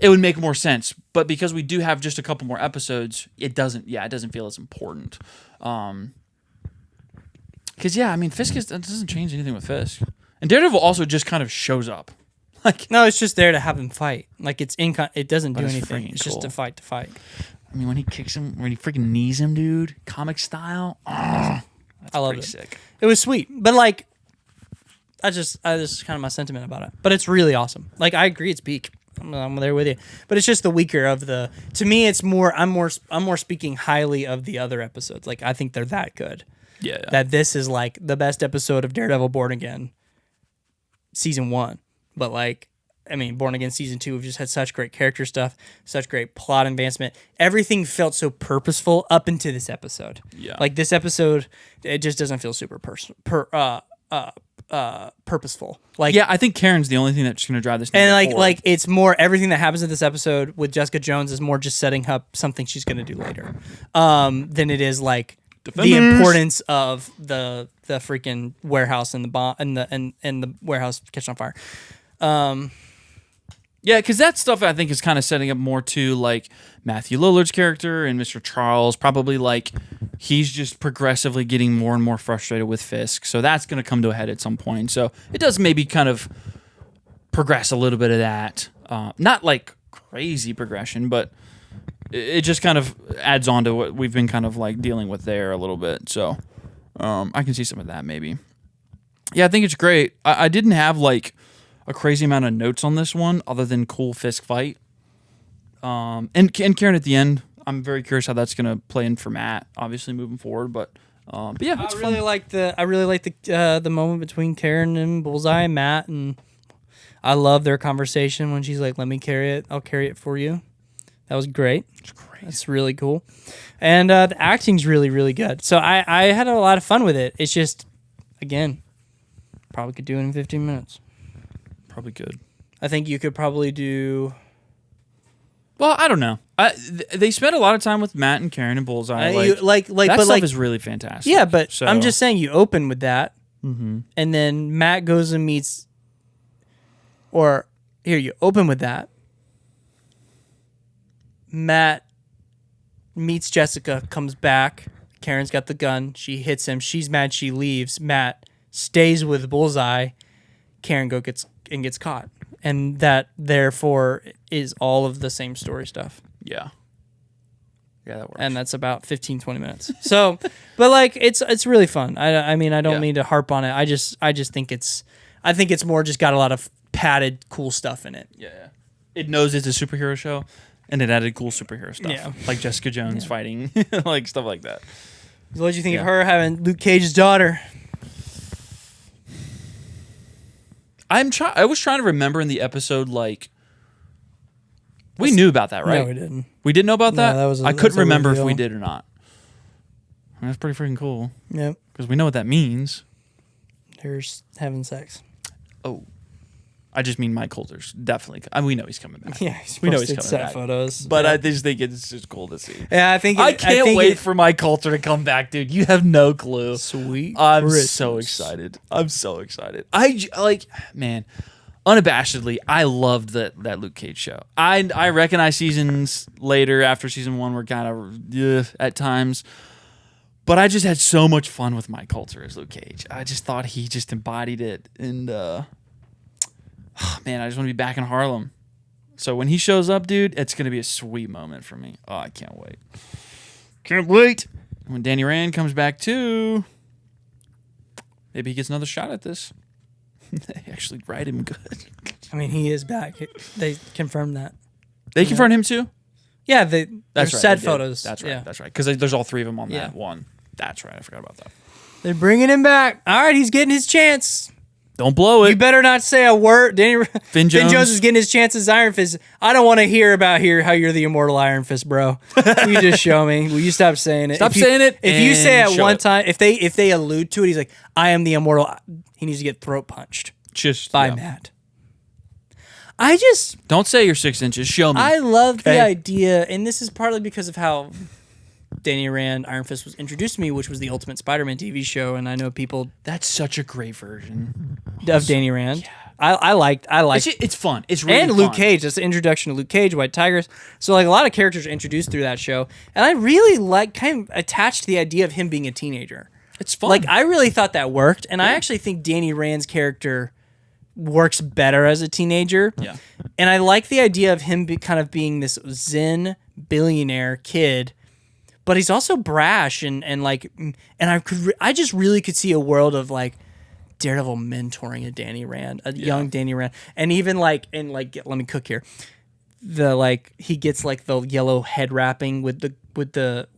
It would make more sense. But because we do have just a couple more episodes, it doesn't feel as important. Because, Fisk doesn't change anything with Fisk. And Daredevil also just kind of shows up. Like, no, it's just there to have him fight. Like, it doesn't do anything. It's just to fight. I mean, when he kicks him, when he freaking knees him, dude, comic style, that's I love it. Sick. It was sweet. But, like, this is kind of my sentiment about it. But it's really awesome. Like, I agree it's peak. I'm there with you. But it's just the weaker of the... To me, it's more... I'm more speaking highly of the other episodes. Like, I think they're that good. Yeah. That this is like the best episode of Daredevil Born Again season 1. But like, Born Again season 2, we've just had such great character stuff, such great plot advancement. Everything felt so purposeful up into this episode. Yeah. Like this episode, it just doesn't feel super purposeful. Like, yeah, I think Karen's the only thing that's going to drive this. And like it's more everything that happens in this episode with Jessica Jones is more just setting up something she's going to do later, than it is like the importance of the freaking warehouse and the bomb and the warehouse catching on fire. Yeah, because that stuff I think is kind of setting up more to like Matthew Lillard's character and Mr. Charles. Probably like he's just progressively getting more and more frustrated with Fisk. So that's going to come to a head at some point. So it does maybe kind of progress a little bit of that. Not like crazy progression, but it just kind of adds on to what we've been kind of like dealing with there a little bit. So I can see some of that maybe. Yeah, I think it's great. I didn't have like a crazy amount of notes on this one other than cool Fisk fight. And Karen at the end, I'm very curious how that's going to play in for Matt, obviously moving forward. But yeah, it's fun. I really like the moment between Karen and Bullseye and Matt, and I love their conversation when she's like, "Let me carry it. I'll carry it for you." That was great. It's great. That's really cool. And the acting's really, really good. So I had a lot of fun with it. It's just, again, probably could do it in 15 minutes. Probably could. I think you could probably do... Well, I don't know. They spent a lot of time with Matt and Karen and Bullseye. That stuff is really fantastic. Yeah, but so. I'm just saying you open with that, and then Matt goes and meets... Or, here, you open with that, Matt meets Jessica, comes back. Karen's got the gun. She hits him. She's mad. She leaves. Matt stays with Bullseye. Karen gets caught. And that, therefore, is all of the same story stuff. Yeah. Yeah, that works. And that's about 15, 20 minutes. So, but like, it's really fun. I mean, I don't mean to harp on it. I just think it's more just got a lot of padded cool stuff in it. Yeah. It knows it's a superhero show, and it added cool superhero stuff. Yeah. Like Jessica Jones fighting, like stuff like that. What did you think of her having Luke Cage's daughter? I was trying to remember in the episode, like, we knew about that, right? No, we didn't. We didn't know about that? That I couldn't remember if we did or not. That's pretty freaking cool. Yep. Because we know what that means. They're having sex. Oh. I just mean Mike Coulter's definitely. We know he's coming back. Yeah, we know he's coming set back. Photos. But I just think it's just cool to see. Yeah, I can't wait for Mike Coulter to come back, dude. You have no clue. Sweet. I'm so excited. I'm so excited. Man, unabashedly, I loved that Luke Cage show. I recognize seasons later after season 1 were kind of at times. But I just had so much fun with Mike Coulter as Luke Cage. I just thought he just embodied it. And, man, I just want to be back in Harlem. So when he shows up, dude, it's going to be a sweet moment for me. Oh, I can't wait. Can't wait. When Danny Rand comes back, too, maybe he gets another shot at this. They actually write him good. I mean, he is back. They confirmed that. They confirmed him, too? Yeah, that's right, said photos. That's right. Yeah. That's right. Because there's all 3 of them on that one. That's right. I forgot about that. They're bringing him back. All right, he's getting his chance. Don't blow it. You better not say a word. Finn Jones is getting his chance as Iron Fist. I don't want to hear about how you're the immortal Iron Fist, bro. Will you just show me? Will you stop saying it? Stop saying it. If you say it one time, if they allude to it, he's like, I am the immortal. He needs to get throat punched. Just by Matt. Don't say you're 6 inches. Show me. I love the idea, and this is partly because of how Danny Rand, Iron Fist, was introduced to me, which was the Ultimate Spider-Man TV show, and I know people. That's such a great version of Danny Rand. Yeah. I liked. It's fun. It's really and fun. Luke Cage. That's the introduction to Luke Cage, White Tigers. So like a lot of characters are introduced through that show, and I really kind of attached to the idea of him being a teenager. It's fun. Like I really thought that worked, and I actually think Danny Rand's character works better as a teenager. Yeah. And I like the idea of him kind of being this zen billionaire kid, but he's also brash and I just really could see a world of like Daredevil mentoring a Danny Rand, young Danny Rand. And even let me cook here. He gets like the yellow head wrapping with the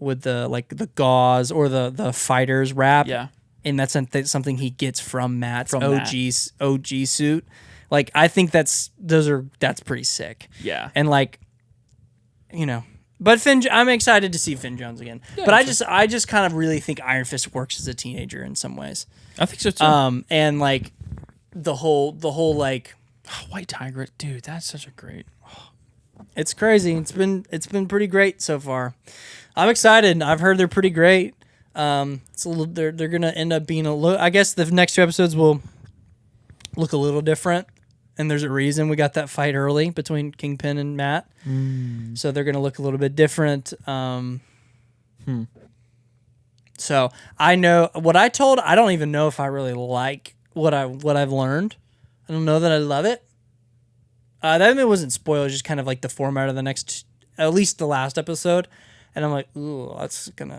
like the gauze or the fighter's wrap. Yeah. And that's something he gets from Matt's OG suit. Like I think that's pretty sick. Yeah. And but I'm excited to see Finn Jones again. Yeah, but I just kind of really think Iron Fist works as a teenager in some ways. I think so too. And like the whole White Tiger, dude, that's such a great. It's crazy. It's been pretty great so far. I'm excited. I've heard they're pretty great. It's a little. They're gonna end up being a little. I guess the next 2 episodes will look a little different, and there's a reason we got that fight early between Kingpin and Matt. So they're gonna look a little bit different. So I know what I told. I don't even know if I really like what I've learned. I don't know that I love it. That it wasn't spoiled. Just kind of like the format of the next, at least the last episode. And I'm like, ooh,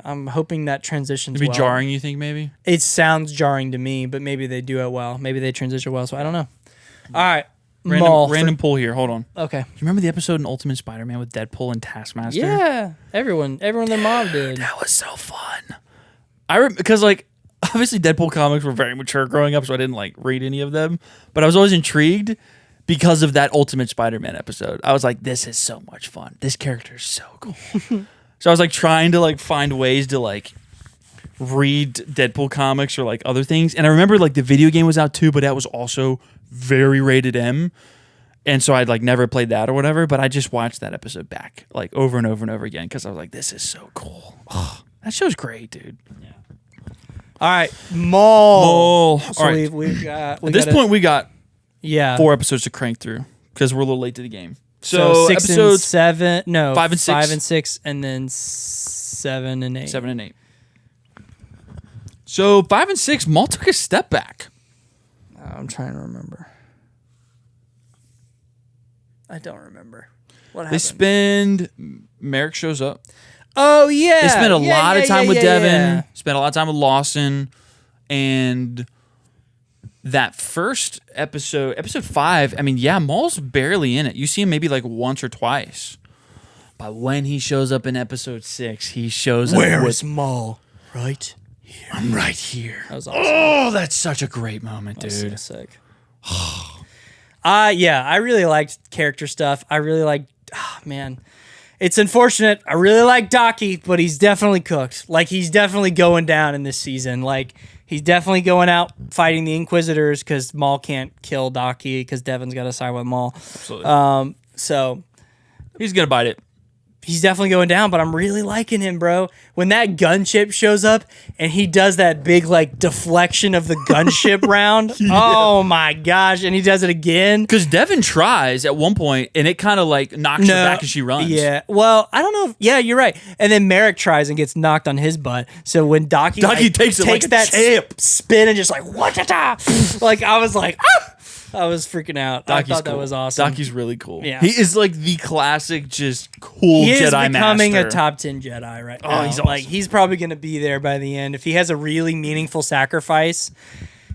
I'm hoping that transitions It'd be well. jarring, you think, maybe? It sounds jarring to me, but maybe they do it well. Maybe they transition well, so I don't know. All right. Random pull here. Hold on. Okay. Do you remember the episode in Ultimate Spider-Man with Deadpool and Taskmaster? Yeah. Everyone their mom did. That was so fun. Because, obviously Deadpool comics were very mature growing up, so I didn't, read any of them. But I was always intrigued because of that Ultimate Spider-Man episode. I was like, this is so much fun. This character is so cool. So I was trying to find ways to read Deadpool comics or other things. And I remember the video game was out too, but that was also very rated M. And so I'd never played that or whatever, but I just watched that episode back over and over and over again because I was like, this is so cool. Oh, that show's great, dude. Yeah. All right, Maul. So all right. We've got at this point we got 4 episodes to crank through because we're a little late to the game. So 6 and episodes 7, no, 5 and 6, 5 and 6, and then 7 and 8. 7 and 8. So 5 and 6, Maul took a step back. I'm trying to remember. I don't remember. What happened? They spend. Merrick shows up. Oh yeah. They spent a lot of time with Devin. Yeah. Spent a lot of time with Lawson, and that first episode 5. I mean, yeah, Maul's barely in it. You see him maybe like once or twice, but when he shows up in episode 6, he shows up. Where is Maul? Right here. I'm right here. That was awesome. Oh, that's such a great moment, dude. That was so sick. Yeah, I really liked character stuff. I really liked. Man. It's unfortunate. I really like Docky, but he's definitely cooked. Like, he's definitely going down in this season. Like, he's definitely going out fighting the Inquisitors because Maul can't kill Docky because Devin's got to side with Maul. Absolutely. So He's going to bite it. he's definitely going down, but I'm really liking him, bro. When that gunship shows up and he does that big, like, deflection of the gunship round, oh my gosh, and he does it again. Because Devin tries at one point, and it kind of, like, knocks her back as she runs. Yeah, well, I don't know. Yeah, you're right. And then Merrick tries and gets knocked on his butt. So when Docky takes it like a that champ. spin and just like, like, I was like, ah! I was freaking out. Docky's I thought cool. that was awesome. Docky's really cool. Yeah. He is like the classic, just cool He is Jedi becoming master. a top 10 Jedi right now. Oh, he's awesome. Like, he's probably going to be there by the end. If he has a really meaningful sacrifice,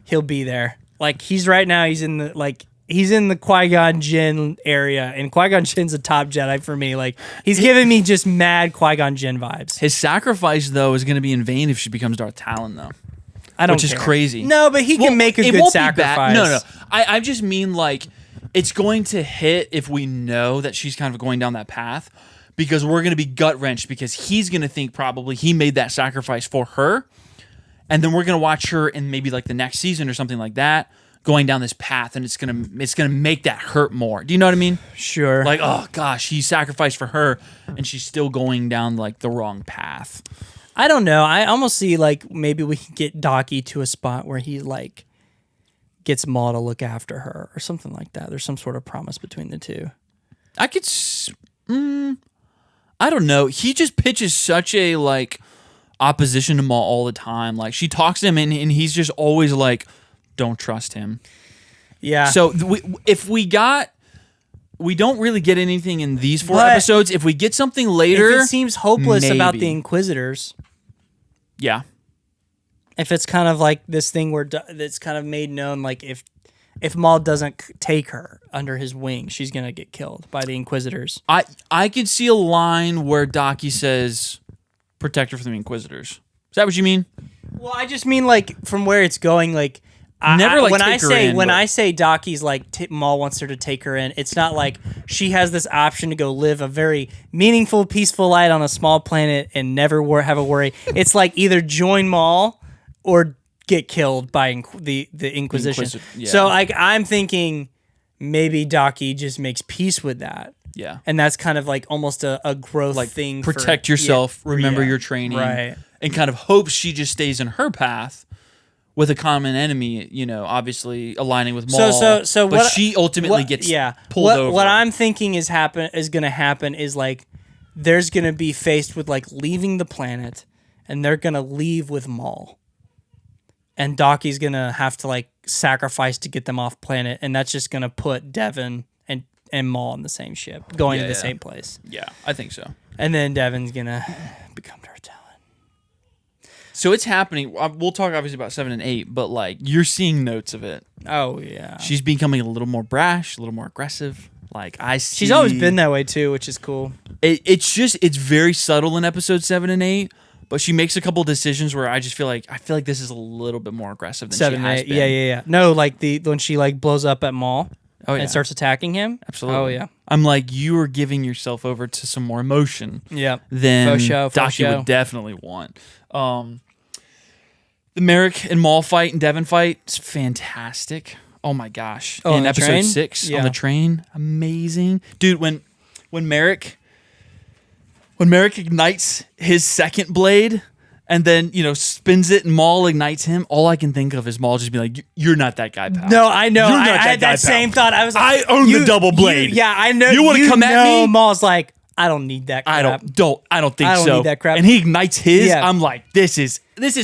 he'll be there. Like, he's right now, he's in the Qui-Gon Jinn area, and Qui-Gon Jinn's a top Jedi for me. Like, he's giving me just mad Qui-Gon Jinn vibes. His sacrifice, though, is going to be in vain if she becomes Darth Talon, though. I don't Which is care. crazy. No, but he can make a it good won't be sacrifice. bad. No. I just mean, like, it's going to hit if we know that she's kind of going down that path, because we're going to be gut-wrenched because he's going to think probably he made that sacrifice for her, and then we're going to watch her in maybe, like, the next season or something like that going down this path, and it's gonna make that hurt more. Do you know what I mean? Sure. Like, oh, gosh, he sacrificed for her, and she's still going down, like, the wrong path. I don't know. I almost see, like, maybe we can get Docky to a spot where he, like, gets Maul to look after her or something like that. There's some sort of promise between the two. I could... I don't know. He just pitches such a, like, opposition to Maul all the time. Like, she talks to him, and he's just always like, don't trust him. Yeah. So if we don't really get anything in these 4 episodes. If we get something later... If it seems hopeless about maybe. the Inquisitors... Yeah. If it's kind of like this thing where that's kind of made known, like if Maul doesn't take her under his wing, she's going to get killed by the Inquisitors. I could see a line where Docky says, protect her from the Inquisitors. Is that what you mean? Well, I just mean, like, from where it's going, like... When I say Docky's like Maul wants her to take her in, it's not like she has this option to go live a very meaningful, peaceful life on a small planet and never have a worry. It's like either join Maul or get killed by the Inquisition. Yeah. So like I'm thinking maybe Docky just makes peace with that. Yeah. And that's kind of like almost a growth thing. Protect yourself, remember your training, right? And kind of hopes she just stays in her path. With a common enemy, you know, obviously aligning with Maul. But she ultimately gets pulled over. What I'm thinking is going to happen is like there's going to be faced with like leaving the planet, and they're going to leave with Maul, and Docky's going to have to like sacrifice to get them off planet, and that's just going to put Devin and Maul in the same ship, going to the same place. Yeah, I think so. And then Devin's going to become Darth Talon. So it's happening. We'll talk obviously about 7 and 8, but like you're seeing notes of it. Oh yeah, she's becoming a little more brash, a little more aggressive. Like I see, she's always been that way too, which is cool. It's very subtle in episode 7 and 8, but she makes a couple decisions where I feel like this is a little bit more aggressive than 7 she has and 8. been. Yeah. No, like when she like blows up at Maul. Oh, yeah. And starts attacking him? Absolutely. Oh, yeah. I'm like, you are giving yourself over to some more emotion. Yeah. Than Docky would definitely want. The Merrick and Maul fight and Devin fight is fantastic. Oh my gosh. In episode train? 6 on the train. Amazing. Dude, when Merrick ignites his second blade and then, spins it and Maul ignites him, all I can think of is Maul just being like, you're not that guy, pal. No, I know. You're I not had guy, that same pal. thought. I was like, I own the double blade. I know. You want to come at me? Maul's like, I don't need that crap. I don't think I don't so. need that crap. And he ignites his. Yeah. I'm like, this is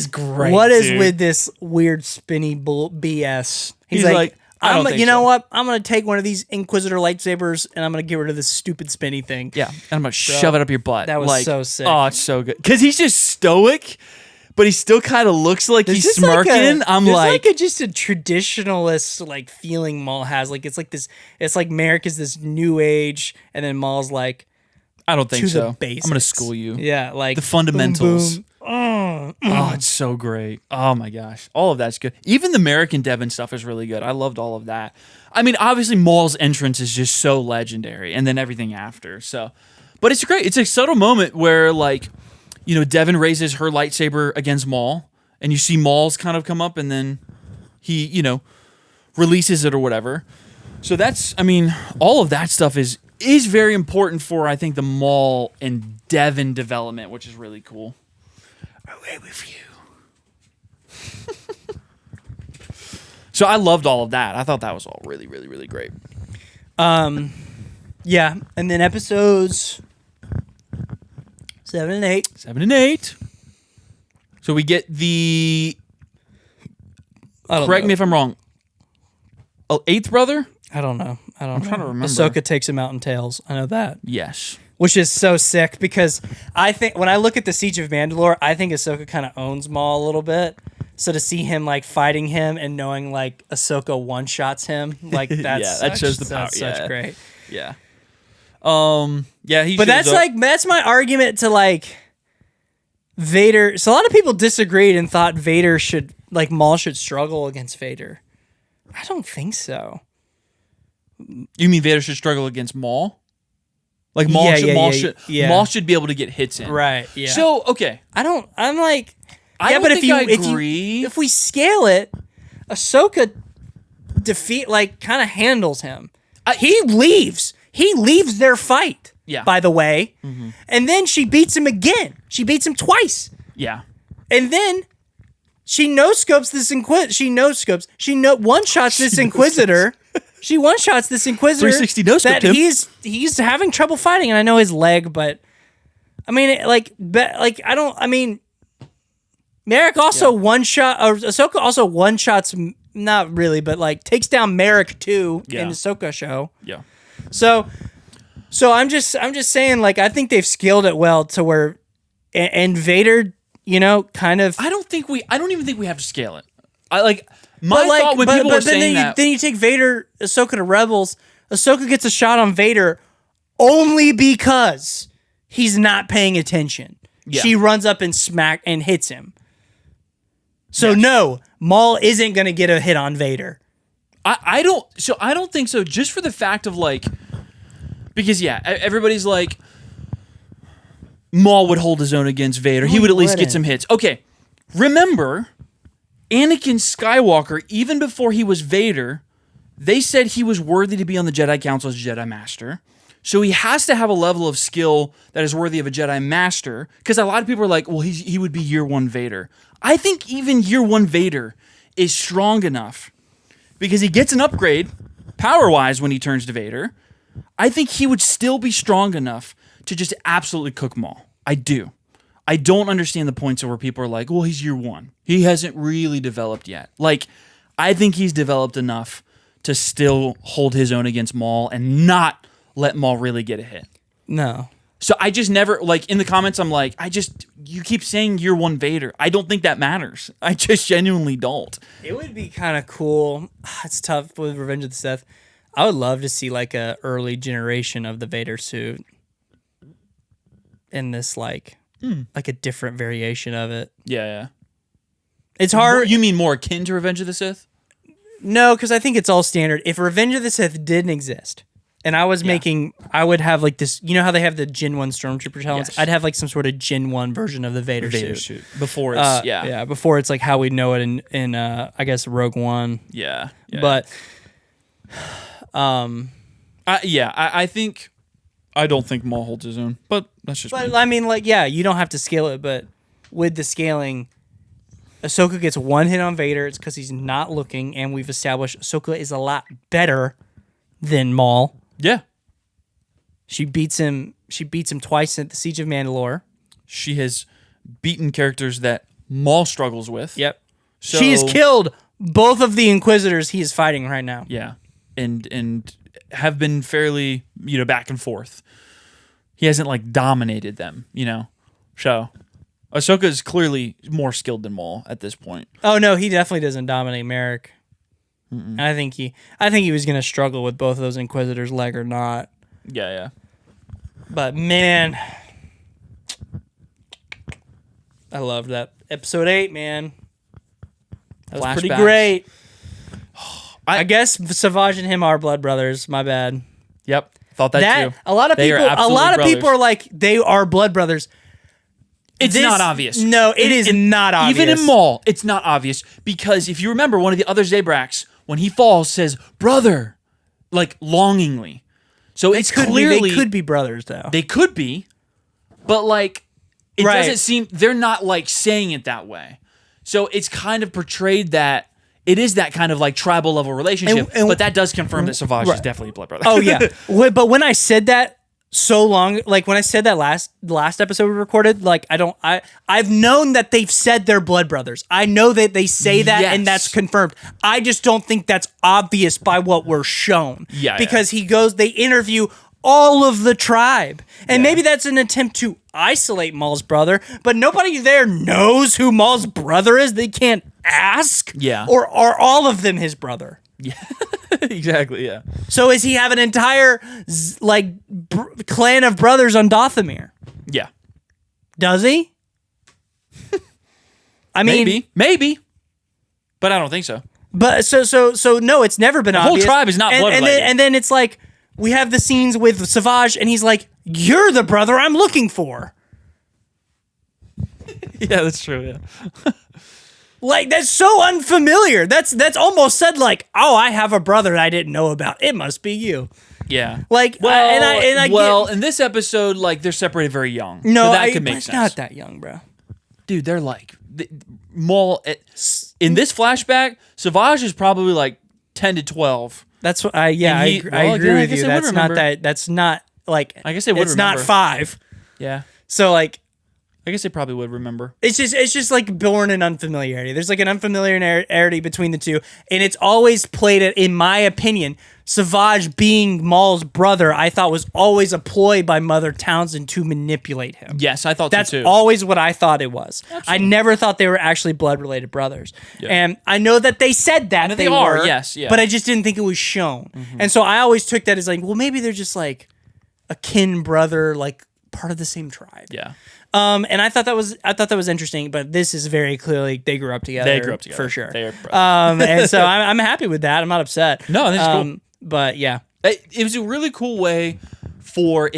great. What is dude. with this weird spinny BS? He's like, I don't think you know so. what? I'm gonna take one of these Inquisitor lightsabers and I'm gonna get rid of this stupid spinny thing. Yeah, and I'm gonna shove it up your butt. That was like, so sick. Oh, it's so good because he's just stoic, but he still kind of looks like he's smirking. I'm like, just a traditionalist like feeling Maul has. Like it's like this. It's like Merrick is this new age, and then Maul's like, I don't think to so. the basics. I'm gonna school you. Yeah, like the fundamentals. Boom, boom. Oh, Oh, it's so great. Oh my gosh. All of that's good. Even the American Devon stuff is really good. I loved all of that. I mean, obviously Maul's entrance is just so legendary and then everything after. So, but it's great. It's a subtle moment where like, Devon raises her lightsaber against Maul and you see Maul's kind of come up and then he, releases it or whatever. So that's, I mean, all of that stuff is very important for, I think, the Maul and Devon development, which is really cool. Away with you. So I loved all of that. I thought that was all really, really, really great. yeah, and then episodes 7 and 8. 7 and 8. So we get the. Correct me if I'm wrong. Oh, 8th brother? I don't know. I'm trying to remember. Ahsoka takes him out in tails. I know that. Yes. Which is so sick because I think when I look at the Siege of Mandalore, I think Ahsoka kind of owns Maul a little bit. So to see him like fighting him and knowing like Ahsoka one shots him, like that's that shows the power. That's such great. Yeah. Yeah. But that's my argument to like Vader. So a lot of people disagreed and thought Vader should like Maul should struggle against Vader. I don't think so. You mean Vader should struggle against Maul? Like Maul should be able to get hits in. Right. Yeah. So okay. I'm like. I don't think I agree. If we scale it, Ahsoka kind of handles him. He leaves. He leaves their fight. Yeah. By the way, and then she beats him again. She beats him twice. Yeah. And then she no-scopes this Inquisitor. She one-shots this Inquisitor. She one-shots this Inquisitor. 360 no-scoped him. He's having trouble fighting, and I know his leg, but I mean, Merrick also one-shot, or Ahsoka also one-shots, not really, but like takes down Merrick too in the Ahsoka show. Yeah. So I'm just saying, like, I think they've scaled it well to where, and Vader, kind of. I don't even think we have to scale it. Thought when people were saying that. Then you take Vader, Ahsoka to Rebels. Ahsoka gets a shot on Vader only because he's not paying attention. Yeah. She runs up and hits him. So no, Maul isn't going to get a hit on Vader. I don't think so. Just for the fact of like, because everybody's like, Maul would hold his own against Vader. He would at least get some hits. Okay, remember, Anakin Skywalker, even before he was Vader, they said he was worthy to be on the Jedi Council as Jedi Master. So he has to have a level of skill that is worthy of a Jedi Master. Because a lot of people are like, well, he would be year one Vader. I think even year one Vader is strong enough because he gets an upgrade power-wise when he turns to Vader. I think he would still be strong enough to just absolutely cook Maul. I do. I don't understand the points where people are like, well, he's year one. He hasn't really developed yet. Like, I think he's developed enough to still hold his own against Maul and not let Maul really get a hit. No. So I just never, like, in the comments, I'm like, you keep saying year one Vader. I don't think that matters. I just genuinely don't. It would be kind of cool. It's tough with Revenge of the Sith. I would love to see, like, a early generation of the Vader suit in this, like a different variation of it. Yeah. It's hard. You mean more akin to Revenge of the Sith? No, because I think it's all standard. If Revenge of the Sith didn't exist, and I was I would have like this, you know how they have the Gen 1 Stormtrooper helmets? Yes. I'd have like some sort of Gen 1 version of the Vader suit. Before it's, before it's like how we know it in I guess, Rogue One. Yeah. But, I don't think Maul holds his own, but that's just me. I mean, like, you don't have to scale it, but with the scaling, Ahsoka gets one hit on Vader. It's because he's not looking, and we've established Ahsoka is a lot better than Maul. Yeah. She beats him twice at the Siege of Mandalore. She has beaten characters that Maul struggles with. Yep. So, she has killed both of the Inquisitors he is fighting right now. Yeah. And have been fairly, back and forth. He hasn't like dominated them, So Ahsoka is clearly more skilled than Maul at this point. Oh no, he definitely doesn't dominate Merrick. I think he was gonna struggle with both of those Inquisitors, leg or not. Yeah. But man, I loved that episode 8, man. That was pretty great. I guess Savage and him are blood brothers. My bad. Yep, thought that too. A lot of people are like they are blood brothers. It's not obvious. No, it is not obvious. Even in Maul, it's not obvious because if you remember, one of the other Zabraks, when he falls, says "brother," like longingly. So it's clearly they could be brothers though. They could be, but like it doesn't seem they're not like saying it that way. So it's kind of portrayed that it is that kind of like tribal level relationship, but that does confirm that Savage is definitely a blood brother. Oh yeah, but when I said that so long, like when I said that last episode we recorded, like I've known that they've said they're blood brothers. I know that they say that and that's confirmed. I just don't think that's obvious by what we're shown. Yeah, because they interview all of the tribe, and maybe that's an attempt to isolate Maul's brother, but nobody there knows who Maul's brother is. They can't ask. Yeah. Or are all of them his brother? Yeah. Exactly, yeah. So is he have an entire clan of brothers on Dathomir? Yeah. Does he? I mean, maybe, but I don't think so. But so no, it's never been obvious. The whole tribe is not blood related. And then it's like we have the scenes with Savage, and he's like, "You're the brother I'm looking for." Yeah, that's true. Yeah. Like, that's so unfamiliar. That's almost said like, "Oh, I have a brother I didn't know about. It must be you." Yeah. Like, in this episode, like they're separated very young. No, so that could make sense. Not that young, bro. Dude, they're like Maul. In this flashback, Savage is probably like 10 to 12. That's what I agree with you. That's not that. That's not like. I guess they would. It's not 5. Yeah. So like. I guess they probably would remember. It's just like born in unfamiliarity. There's like an unfamiliarity between the two, and it's always played it. In my opinion, Savage being Maul's brother, I thought was always a ploy by Mother Townsend to manipulate him. Yes, I thought that's so too. Always what I thought it was. Absolutely. I never thought they were actually blood related brothers, and I know that they said that they were. Are. Yes, yeah. But I just didn't think it was shown, and so I always took that as like, well, maybe they're just like a kin brother, like part of the same tribe. Yeah. And I thought that was interesting, but this is very clearly they grew up together. They grew up together for sure. They are and so I'm happy with that. I'm not upset. No, this is cool. But yeah, it was a really cool way for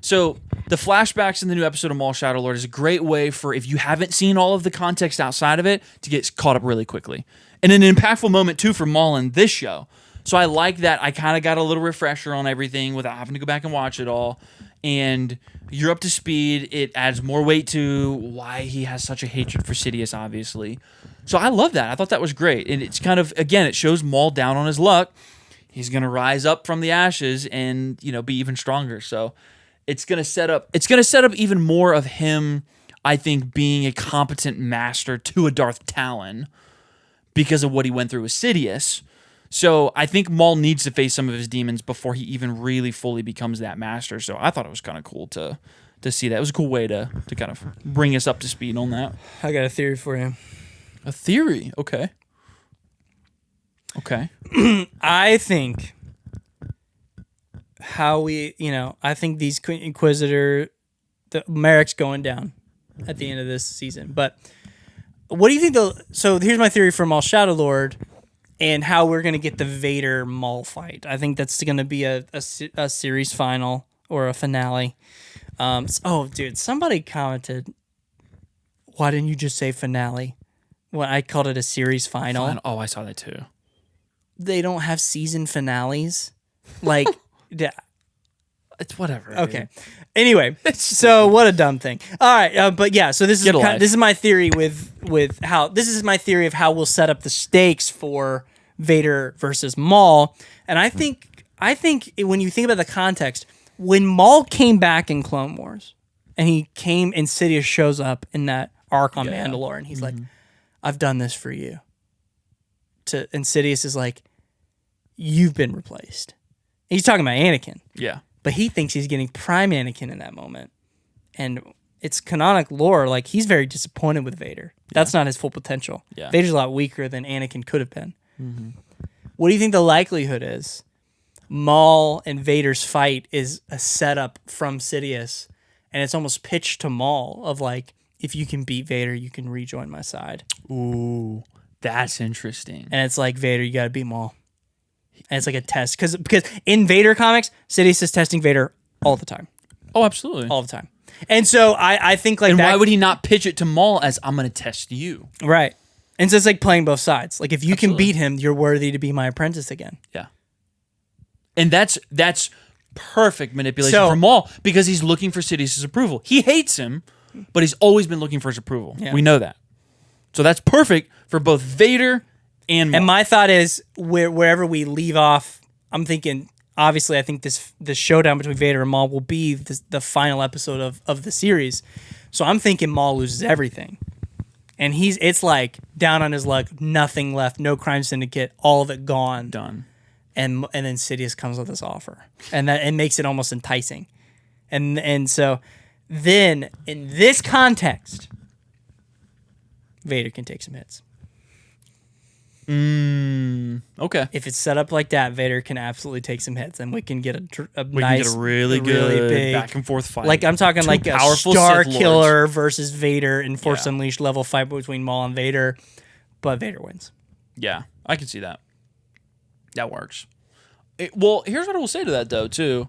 So the flashbacks in the new episode of Maul Shadow Lord is a great way for if you haven't seen all of the context outside of it to get caught up really quickly, and an impactful moment too for Maul in this show. So I like that. I kind of got a little refresher on everything without having to go back and watch it all. And you're up to speed. It adds more weight to why he has such a hatred for Sidious, obviously. So I love that. I thought that was great. And it's kind of, again, it shows Maul down on his luck. He's going to rise up from the ashes and, be even stronger. So it's going to set up even more of him, I think, being a competent master to a Darth Talon because of what he went through with Sidious. So I think Maul needs to face some of his demons before he even really fully becomes that master. So I thought it was kind of cool to see that. It was a cool way to kind of bring us up to speed on that. I got a theory for you. A theory? Okay. I think I think these Merrick's going down at the end of this season. But what do you think so here's my theory for Maul Shadow Lord and how we're going to get the Vader Maul fight. I think that's going to be a series final or a finale. Dude, somebody commented, why didn't you just say finale? When I called it a series final. Oh, I saw that too. They don't have season finales. Like, It's whatever. Okay. Anyway, so what a dumb thing. All right, but yeah, so this is my theory with how this is my theory of how we'll set up the stakes for Vader versus Maul. And I think when you think about the context, when Maul came back in Clone Wars, and he came, and Sidious shows up in that arc on Mandalore, and he's like, "I've done this for you." And Sidious is like, "You've been replaced." He's talking about Anakin. Yeah. But he thinks he's getting prime Anakin in that moment. And it's canonic lore. Like, he's very disappointed with Vader. That's not his full potential. Yeah. Vader's a lot weaker than Anakin could have been. What do you think the likelihood is? Maul and Vader's fight is a setup from Sidious, and it's almost pitched to Maul of like, if you can beat Vader, you can rejoin my side. Ooh, that's interesting. And it's like, Vader, you got to beat Maul. And it's like a test. Because in Vader comics, Sidious is testing Vader all the time. Oh, absolutely. All the time. And so I think like and that. Why would he not pitch it to Maul as, I'm going to test you? Right. And so it's like playing both sides. Like, if you can beat him, you're worthy to be my apprentice again. Yeah. And that's perfect manipulation for Maul, because he's looking for Sidious's approval. He hates him, but he's always been looking for his approval. Yeah. We know that. So that's perfect for both Vader and Maul. And my thought is, wherever we leave off, I'm thinking, obviously, I think this showdown between Vader and Maul will be the final episode of the series. So I'm thinking Maul loses everything. And it's like down on his luck, nothing left, no crime syndicate, all of it gone. Done. And then Sidious comes with this offer. And that it makes it almost enticing. And so then, in this context, Vader can take some hits. Okay. If it's set up like that, Vader can absolutely take some hits, and we can get a really big back and forth fight. Like, I'm talking like a Star Killer versus Vader in Force Unleashed level fight between Maul and Vader, but Vader wins. Yeah, I can see that. That works. Well, here's what I will say to that, though, too.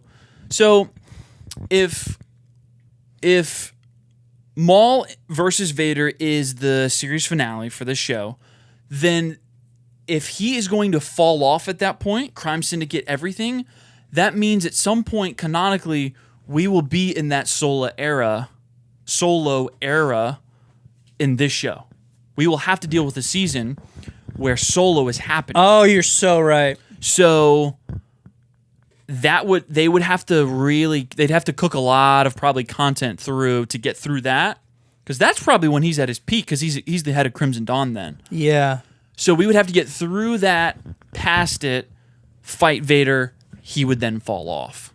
So, if Maul versus Vader is the series finale for this show, then if he is going to fall off at that point, Crime Syndicate, everything, that means at some point, canonically, we will be in that Solo era in this show. We will have to deal with a season where Solo is happening. Oh, you're so right. So they'd have to cook a lot of probably content through to get through that, because that's probably when he's at his peak, because he's the head of Crimson Dawn then. Yeah. So we would have to get through that, past it, fight Vader. He would then fall off.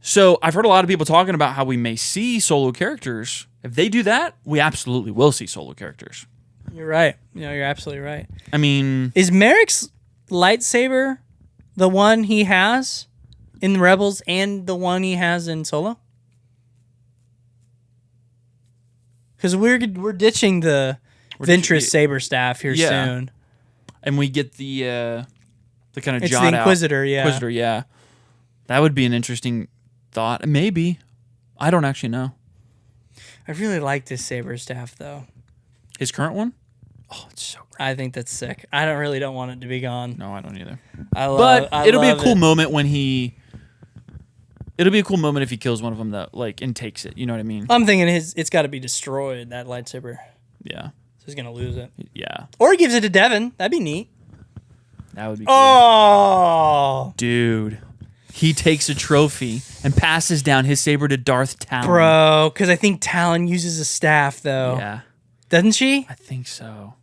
So I've heard a lot of people talking about how we may see Solo characters. If they do that, we absolutely will see Solo characters. You're right. You're absolutely right. I mean, is Merrick's lightsaber the one he has in Rebels and the one he has in Solo? Because we're ditching the Ventress saber staff here soon, and we get the kind of it's the Inquisitor, Inquisitor, yeah. That would be an interesting thought. Maybe, I don't actually know. I really like this saber staff though. His current one? Oh, it's so great. I think that's sick. I don't want it to be gone. No, I don't either. It'll be a cool moment when it'll be a cool moment if he kills one of them and takes it. You know what I mean? I'm thinking it's got to be destroyed, that lightsaber. Yeah. So he's gonna lose it. Yeah. Or he gives it to Devin. That'd be neat. That would be cool. Oh, dude. He takes a trophy and passes down his saber to Darth Talon. Bro, because I think Talon uses a staff though. Yeah. Doesn't she? I think so.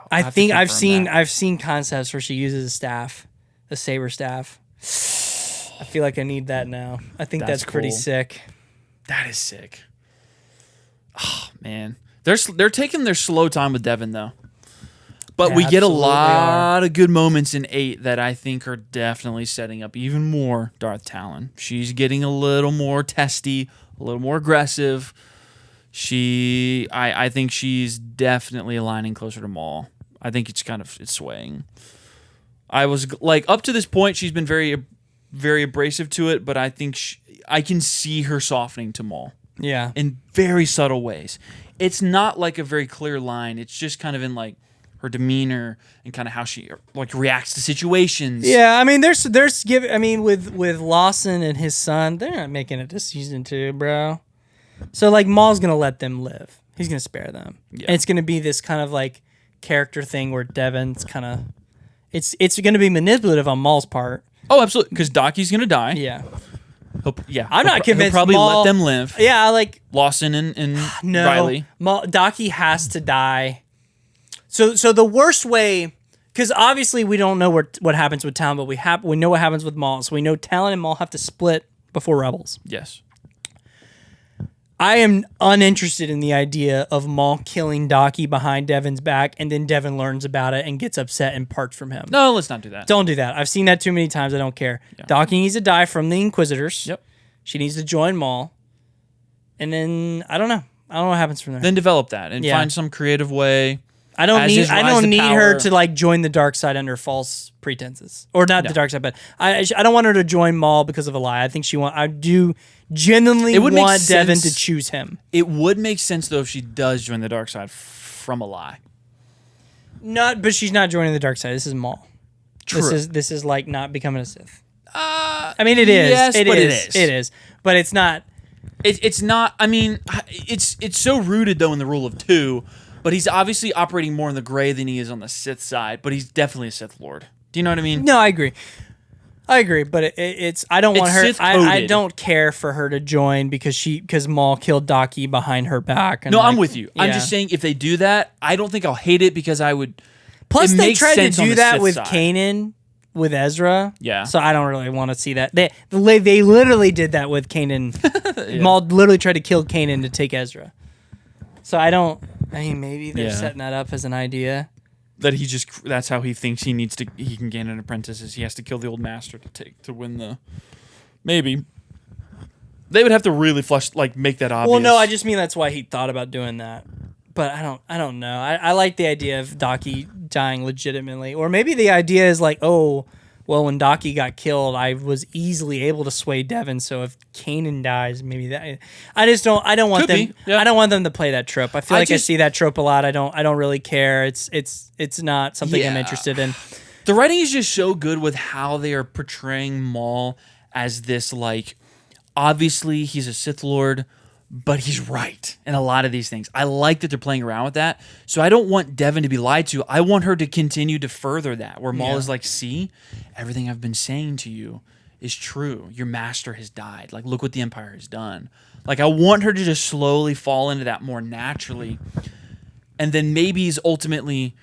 I think I've seen concepts where she uses a staff, a saber staff. I feel like I need that now. I think that's pretty sick. That is sick. Oh man, they're taking their slow time with Devin though, but we get a lot of good moments in 8 that I think are definitely setting up even more Darth Talon. She's getting a little more testy, a little more aggressive. I think she's definitely aligning closer to Maul. I think it's swaying. I was like, up to this point, she's been very, very abrasive to it, but I think I can see her softening to Maul. Yeah. In very subtle ways. It's not like a very clear line. It's just kind of in like her demeanor and kind of how she like reacts to situations. Yeah, I mean, with Lawson and his son, they're not making it to season 2, bro. So like Maul's gonna let them live. He's gonna spare them. Yeah. And it's gonna be this kind of like character thing where Devin's kind of it's gonna be manipulative on Maul's part. Oh, absolutely, because Docky's gonna die. Yeah. I'm not convinced. He'll probably Maul, let them live. Yeah, like Lawson and no, Riley. Docky has to die. So the worst way, because obviously we don't know what happens with Talon, but we know what happens with Maul. So we know Talon and Maul have to split before Rebels. Yes. I am uninterested in the idea of Maul killing Docky behind Devin's back, and then Devin learns about it and gets upset and parts from him. No, let's not do that. Don't do that. I've seen that too many times. I don't care. Yeah. Docky needs to die from the Inquisitors. Yep. She needs to join Maul. And then, I don't know. I don't know what happens from there. Then develop that and find some creative way. I don't need her power. to like join the dark side under false pretenses, or not the dark side, but I don't want her to join Maul because of a lie. I think I do genuinely want Devin to choose him. It would make sense though if she does join the dark side from a lie. But she's not joining the dark side. This is Maul. True. This is like not becoming a Sith. I mean, it is. Yes, it but is. It is. But it's not. It's not. I mean, it's so rooted though in the rule of 2. But he's obviously operating more in the gray than he is on the Sith side. But he's definitely a Sith Lord. Do you know what I mean? No, I agree. But it's. I don't want her. I don't care for her to join because Maul killed Docky behind her back. And no, I'm with you. Yeah. I'm just saying if they do that, I don't think I'll hate it because I would. Plus, they tried to do that Sith with side. Kanan, with Ezra. Yeah. So I don't really want to see that. They literally did that with Kanan. Yeah. Maul literally tried to kill Kanan to take Ezra. So I mean, maybe they're setting that up as an idea. That that's how he thinks he can gain an apprentice is he has to kill the old master to win the, maybe. They would have to really make that obvious. Well, no, I just mean that's why he thought about doing that. But I don't know. I like the idea of Docky dying legitimately. Or maybe the idea is like, oh, well, when Docky got killed, I was easily able to sway Devin. So if Kanan dies, maybe that. I don't want them. I don't want them to play that trope. I feel I see that trope a lot. I don't really care. It's not something I'm interested in. The writing is just so good with how they are portraying Maul as this obviously he's a Sith Lord, but he's right in a lot of these things. I like that they're playing around with that. So I don't want Devin to be lied to. I want her to continue to further that, where Maul is like, see, everything I've been saying to you is true. Your master has died. Look what the Empire has done. I want her to just slowly fall into that more naturally. And then maybe he's ultimately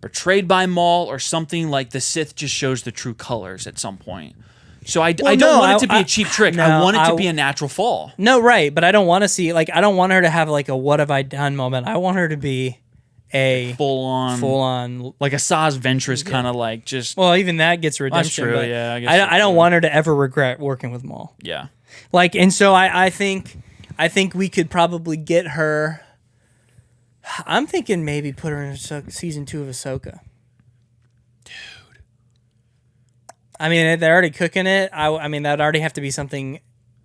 betrayed by Maul or something, like the Sith just shows the true colors at some point. So I don't want it to be a cheap trick. No, I want it to be a natural fall. No, right. But I don't want to see, I don't want her to have a what have I done moment. I want her to be a full on, like a Saz Ventress kind of just. Well, even that gets redemption. That's true. But Yeah, I guess I don't want her to ever regret working with Maul. Yeah. And so I think we could probably get her. I'm thinking maybe put her in season 2 of Ahsoka. I mean, they're already cooking it. I mean, that'd already have to be something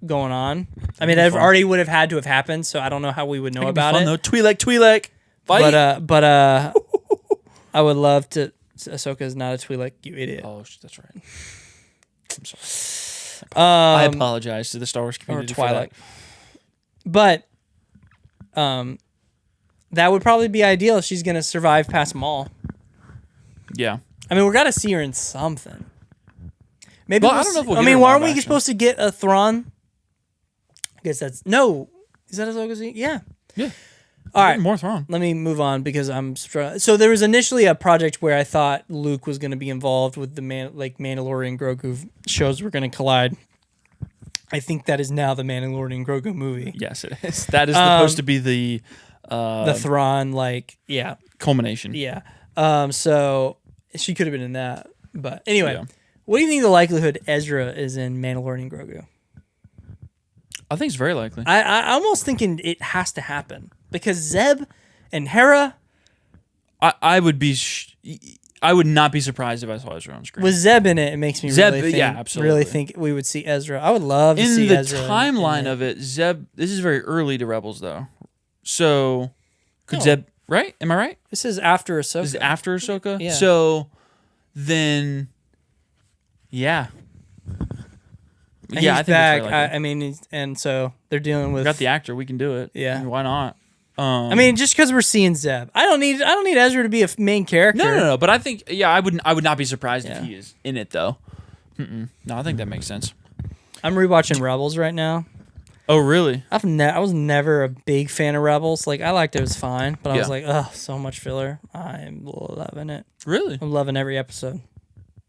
going on. I mean, that already would have had to have happened, so I don't know how we would know about it. Though. Twi'lek. Fight. But I would love to. Ahsoka is not a Twi'lek, you idiot. Oh, that's right. I'm sorry. I apologize to the Star Wars community. Or Twi'lek. But that would probably be ideal if she's going to survive past Maul. Yeah. I mean, we got to see her in something. Maybe I don't know if we'll I mean, aren't we supposed to get a Thrawn? I guess that's no. Is that Ahsoka's? Yeah. Yeah. All right. More Thrawn. Let me move on because I'm so there was initially a project where I thought Luke was going to be involved with the Mandalorian Grogu shows were going to collide. I think that is now the Mandalorian Grogu movie. Yes, it is. That is supposed to be the Thrawn culmination. Yeah. So she could have been in that, but anyway. Yeah. What do you think the likelihood Ezra is in Mandalorian Grogu? I think it's very likely. I'm almost thinking it has to happen because Zeb and Hera. I would be. I would not be surprised if I saw Ezra on screen. With Zeb in it, it makes me really think we would see Ezra. I would love to see Ezra. In the timeline of it, Zeb. This is very early to Rebels though, so could Zeb? right? Am I right? This is after Ahsoka. This is after Ahsoka? Yeah. So then, yeah. And yeah, he's I think back. it's very likely. I mean, and so they're dealing with. We got the actor. We can do it. Yeah. I mean, why not? I mean, just because we're seeing Zeb, I don't need Ezra to be a main character. No. But I think, yeah, I would not be surprised Yeah. if he is in it though. No, I think that makes sense. I'm rewatching Rebels right now. Oh, really? I was never a big fan of Rebels. Like I liked it was fine, but I was like, oh, so much filler. I'm loving it. Really? I'm loving every episode.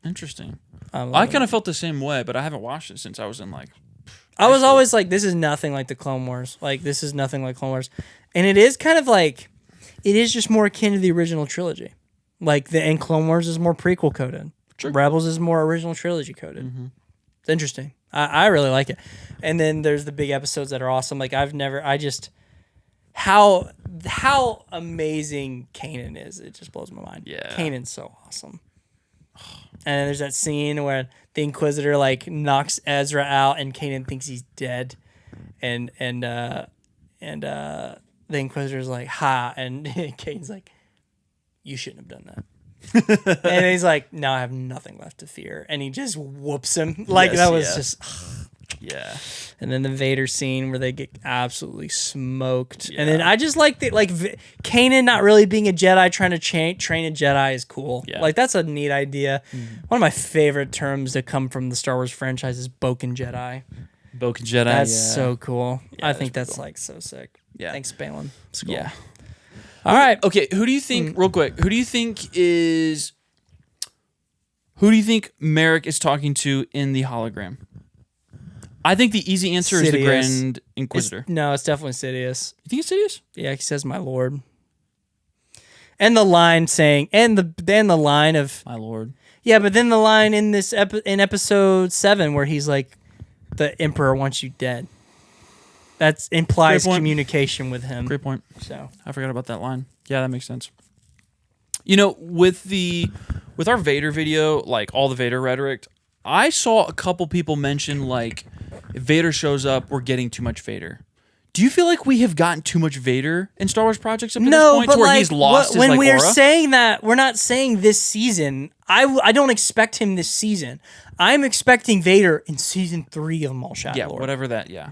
Interesting. I I kind of felt the same way, but I haven't watched it since I was in like. I was always like, this is nothing like the Clone Wars. Like this is nothing like Clone Wars, and it is kind of like, it is just more akin to the original trilogy. Like and Clone Wars is more prequel coded. Sure. Rebels is more original trilogy coded. Mm-hmm. It's interesting. I really like it. And then there's the big episodes that are awesome. Like how amazing Kanan is. It just blows my mind. Yeah. Kanan's so awesome. And then there's that scene where the Inquisitor like knocks Ezra out and Kanan thinks he's dead. And the Inquisitor's like, ha, and Kanan's like, you shouldn't have done that. And he's like, now I have nothing left to fear. And he just whoops him. Like that was just yeah. And then the Vader scene where they get absolutely smoked. Yeah. And then I just like that, like Kanan not really being a Jedi, trying to train a Jedi is cool. Yeah. Like that's a neat idea. One of my favorite terms to come from the Star Wars franchise is Boken Jedi. Boken Jedi. That's so cool. Yeah, I think that's cool. like so sick. Yeah. Thanks, Balin. It's cool. Yeah. All right. Okay. Who do you think? Real quick. Who do you think Merrick is talking to in the hologram? I think the easy answer is the Sidious. Grand Inquisitor. It's definitely Sidious. You think it's Sidious? Yeah, he says, "My lord," and the line saying, and the line of, My lord. yeah, but then the line in this in episode 7 where he's like, "The Emperor wants you dead." That implies communication with him. Great point. So I forgot about that line. Yeah, that makes sense. You know, with our Vader video, like all the Vader rhetoric, I saw a couple people mention like, if Vader shows up, we're getting too much Vader. Do you feel like we have gotten too much Vader in Star Wars projects up to this point, to where he's lost his when like we're aura? saying that, we're not saying this season. I don't expect him this season. I'm expecting Vader in season 3 of Maul Shadow Lord. Whatever that. Yeah.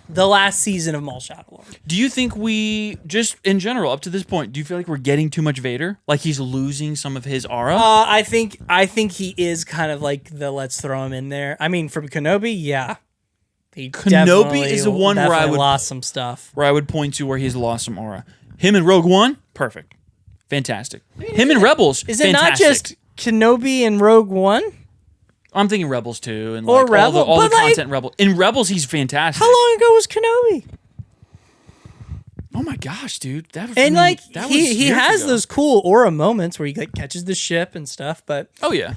The last season of Maul Shadow Lord. Do you think we, just in general, up to this point, do you feel like we're getting too much Vader? Like he's losing some of his aura? I think he is kind of like the let's throw him in there. I mean, from Kenobi, yeah. Kenobi is the one where I would lost some stuff. Where I would point to where he's lost some aura. Him in Rogue One, perfect, fantastic. Him in Rebels, is it fantastic. not just Kenobi and Rogue One? I'm thinking Rebels too, and Or like Rebel, all the but, like, content in Rebels. In Rebels, he's fantastic. How long ago was Kenobi? Oh my gosh, dude! That was And like that was he years has ago. those cool aura moments where he like catches the ship and stuff, but Oh yeah,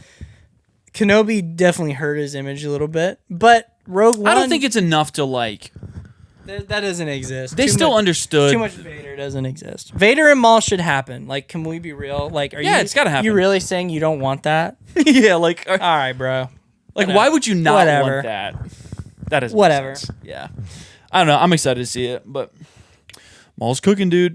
Kenobi definitely hurt his image a little bit. But Rogue One, I don't think it's enough to like. that doesn't exist. They still understood. Too much Vader doesn't exist. Vader and Maul should happen. Like, can we be real? Like, it's gotta happen. You really saying you don't want that? Yeah, like All right, bro. Like, Whatever. why would you not Whatever. want that? That is Whatever. Yeah, I don't know. I'm excited to see it, but Maul's cooking, dude.